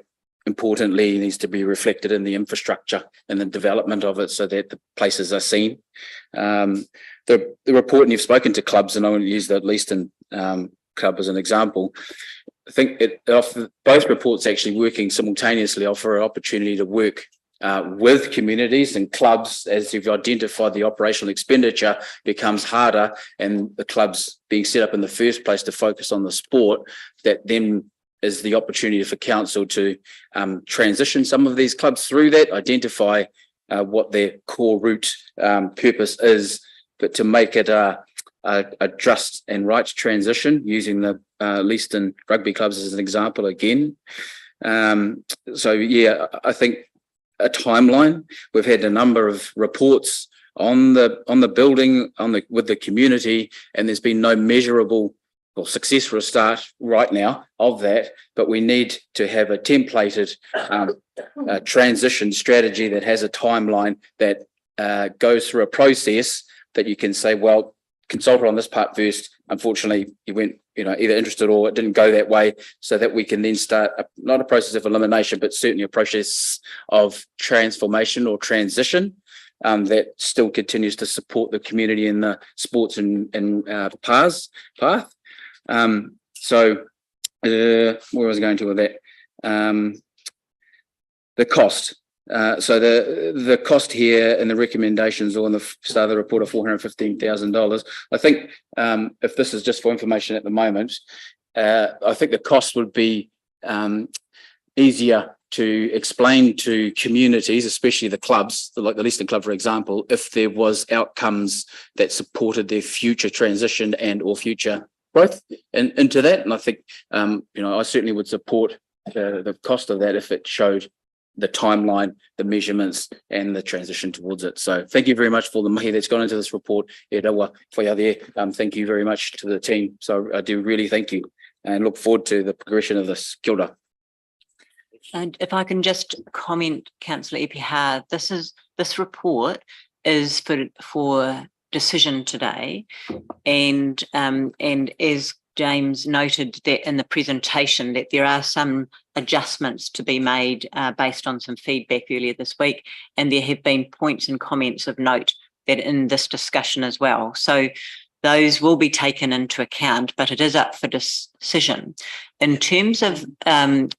importantly needs to be reflected in the infrastructure and the development of it so that the places are seen. The report, and you've spoken to clubs, and I want to use the Leaston club as an example. I think both reports actually working simultaneously offer an opportunity to work with communities and clubs as you've identified the operational expenditure becomes harder, and the clubs being set up in the first place to focus on the sport, that then is the opportunity for council to transition some of these clubs through that, identify what their core root purpose is, but to make it a just and right transition, using the Leaston rugby clubs as an example again. So yeah, I think a timeline. We've had a number of reports on the building, with the community, and there's been no measurable or success for a start right now of that. But we need to have a templated transition strategy that has a timeline that goes through a process that you can say, well, consult on this part first. Unfortunately, you went, either interested or it didn't go that way, so that we can then start not a process of elimination, but certainly a process of transformation or transition that still continues to support the community in the sports and path. So where was I going to with that? The cost. So the cost here and the recommendations on the start of the report of $415,000. I think if this is just for information at the moment, I think the cost would be easier to explain to communities, especially the clubs, like the Leaston Club, for example, if there was outcomes that supported their future transition and or future growth into that. And I think, I certainly would support the cost of that if it showed the timeline, the measurements, and the transition towards it. So thank you very much for the mahi that's gone into this report. Thank you very much to the team. So I do really thank you and look forward to the progression of this. Kia ora. And if I can just comment, Councillor Epihar, this report is for decision today, and as James noted that in the presentation that there are some adjustments to be made based on some feedback earlier this week, and there have been points and comments of note that in this discussion as well. So those will be taken into account, but it is up for decision. In terms of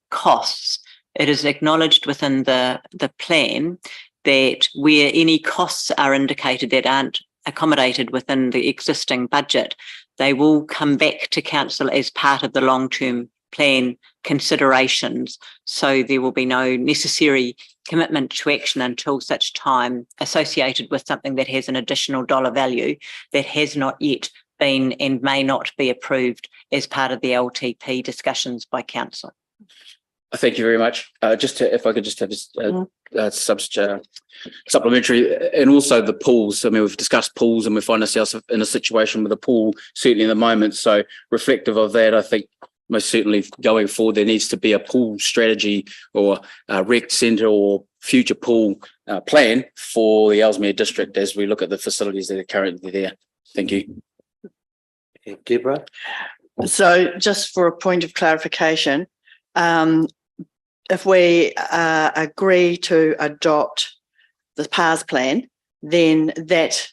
costs, it is acknowledged within the plan that where any costs are indicated that aren't accommodated within the existing budget, they will come back to council as part of the long-term plan considerations. So there will be no necessary commitment to action until such time associated with something that has an additional dollar value that has not yet been and may not be approved as part of the LTP discussions by council. Thank you very much. If I could just have a supplementary, and also the pools. I mean, we've discussed pools, and we find ourselves in a situation with a pool, certainly in the moment. So reflective of that, I think most certainly going forward, there needs to be a pool strategy or a rec centre or future pool plan for the Ellesmere district as we look at the facilities that are currently there. Thank you. Deborah? So just for a point of clarification, if we agree to adopt the PARS plan, then that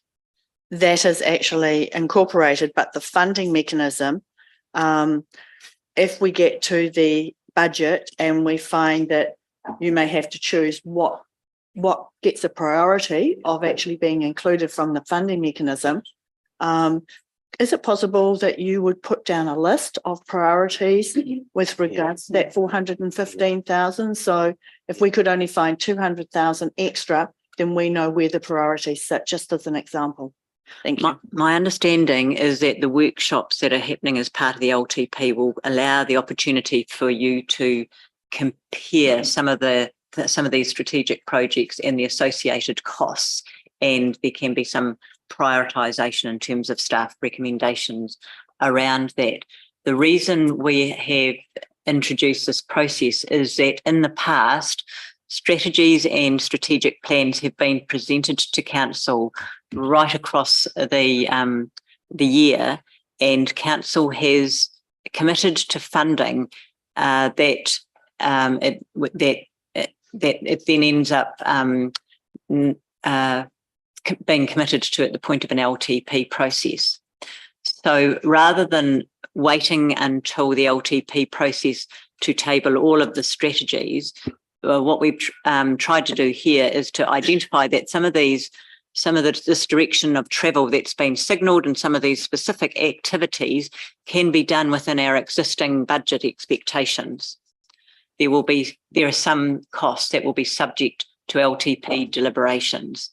is actually incorporated, but the funding mechanism, if we get to the budget and we find that you may have to choose what gets a priority of actually being included from the funding mechanism, is it possible that you would put down a list of priorities with regards to that 415,000? So if we could only find 200,000 extra, then we know where the priorities sit, just as an example. Thank you. My understanding is that the workshops that are happening as part of the LTP will allow the opportunity for you to compare some of these strategic projects and the associated costs, and there can be some prioritisation in terms of staff recommendations around that. The reason we have introduced this process is that in the past, strategies and strategic plans have been presented to council right across the year, and council has committed to funding that it then ends up being committed to at the point of an LTP process. So rather than waiting until the LTP process to table all of the strategies, what we've tried to do here is to identify that some of this direction of travel that's been signalled and some of these specific activities can be done within our existing budget expectations. There are some costs that will be subject to LTP deliberations.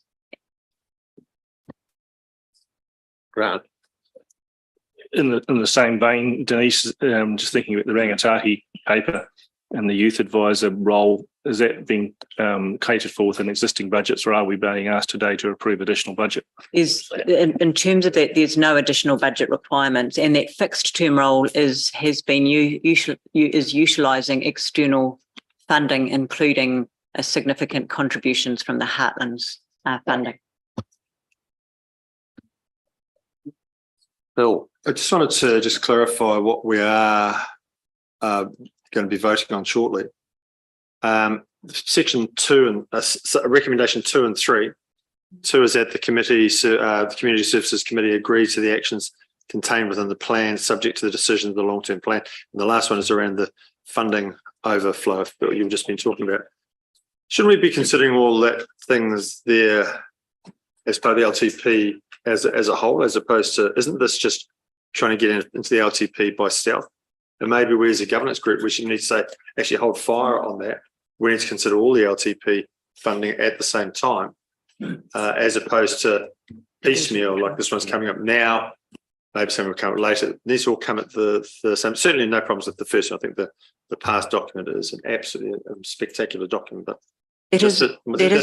Grant. In the same vein, Denise, just thinking about the Rangatahi paper and the youth advisor role, is that being catered for within existing budgets, or are we being asked today to approve additional budget? In terms of that, there's no additional budget requirements, and that fixed term role is utilising external funding, including significant contributions from the Heartlands funding. Bill. I just wanted to just clarify what we are going to be voting on shortly. Section 2 and recommendation 2 and 3. 2 is that the Community Services Committee agrees to the actions contained within the plan, subject to the decision of the long-term plan. And the last one is around the funding overflow that you've just been talking about. Shouldn't we be considering all that things there as part of the LTP as a whole, as opposed to, isn't this just trying to get into the LTP by stealth? And maybe we as a governance group, we should need to say, actually hold fire on that. We need to consider all the LTP funding at the same time, as opposed to piecemeal, like this one's coming up now, maybe some will come up later. These all come at the same. Certainly no problems with the first one. I think the past document is an absolutely spectacular document, but that is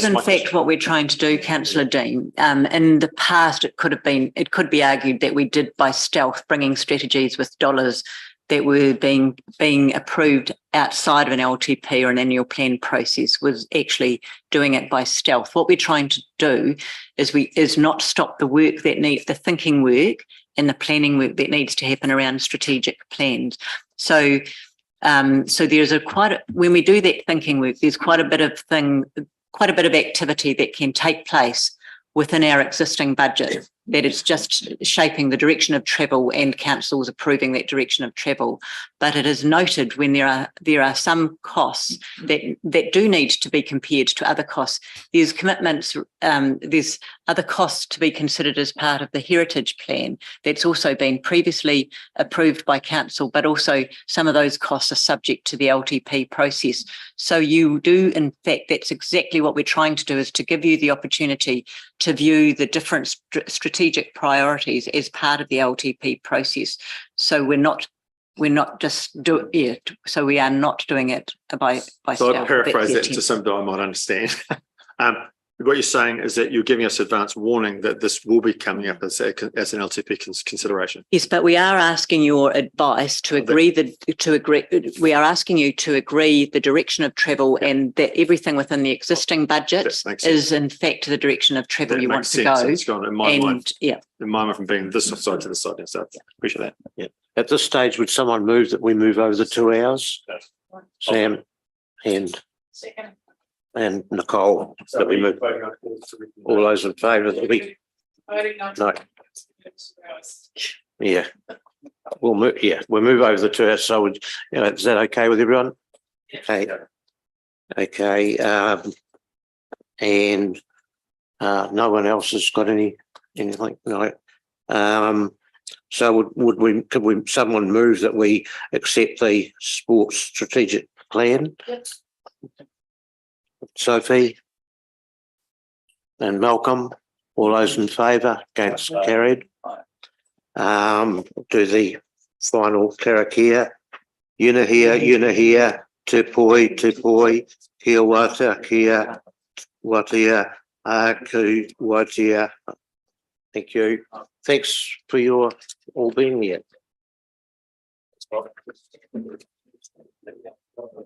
in fact what we're trying to do, Councillor Dean. In the past, it could be argued that we did by stealth, bringing strategies with dollars that were being approved outside of an LTP or an annual plan process was actually doing it by stealth. What we're trying to do is not stop the work the thinking work and the planning work that needs to happen around strategic plans. So there's when we do that thinking work, there's quite a bit of activity that can take place within our existing budget, that it's just shaping the direction of travel and councils approving that direction of travel. But it is noted when there are some costs that do need to be compared to other costs. There's commitments, there's other costs to be considered as part of the heritage plan that's also been previously approved by council, but also some of those costs are subject to the LTP process. So you do, in fact, that's exactly what we're trying to do, is to give you the opportunity to view the different strategic priorities as part of the LTP process. So we're not just doing it. So we are not doing it by So stealth. I'll paraphrase that into something I might understand. What you're saying is that you're giving us advance warning that this will be coming up as an LTP consideration. Yes, but we are asking your advice to agree we are asking you to agree the direction of travel, and that everything within the existing budget is in fact the direction of travel you want to go. It's gone in my mind. In my mind, from being this side to this side. So appreciate that. Yeah. At this stage, would someone move that we move over the 2 hours? Sam and Nicole, that we move. All those in favour that we. No. Yeah. We'll move over the 2 hours. So is that okay with everyone? Okay. Okay. And no one else has got anything? No. So could someone move that we accept the sports strategic plan? Yes. Sophie and Malcolm, all those in favour? Against? Carried. Do the final karakia. Unahia, tupoi, kia wata, kia watia, aku watia. Thank you. Thanks for your all being here.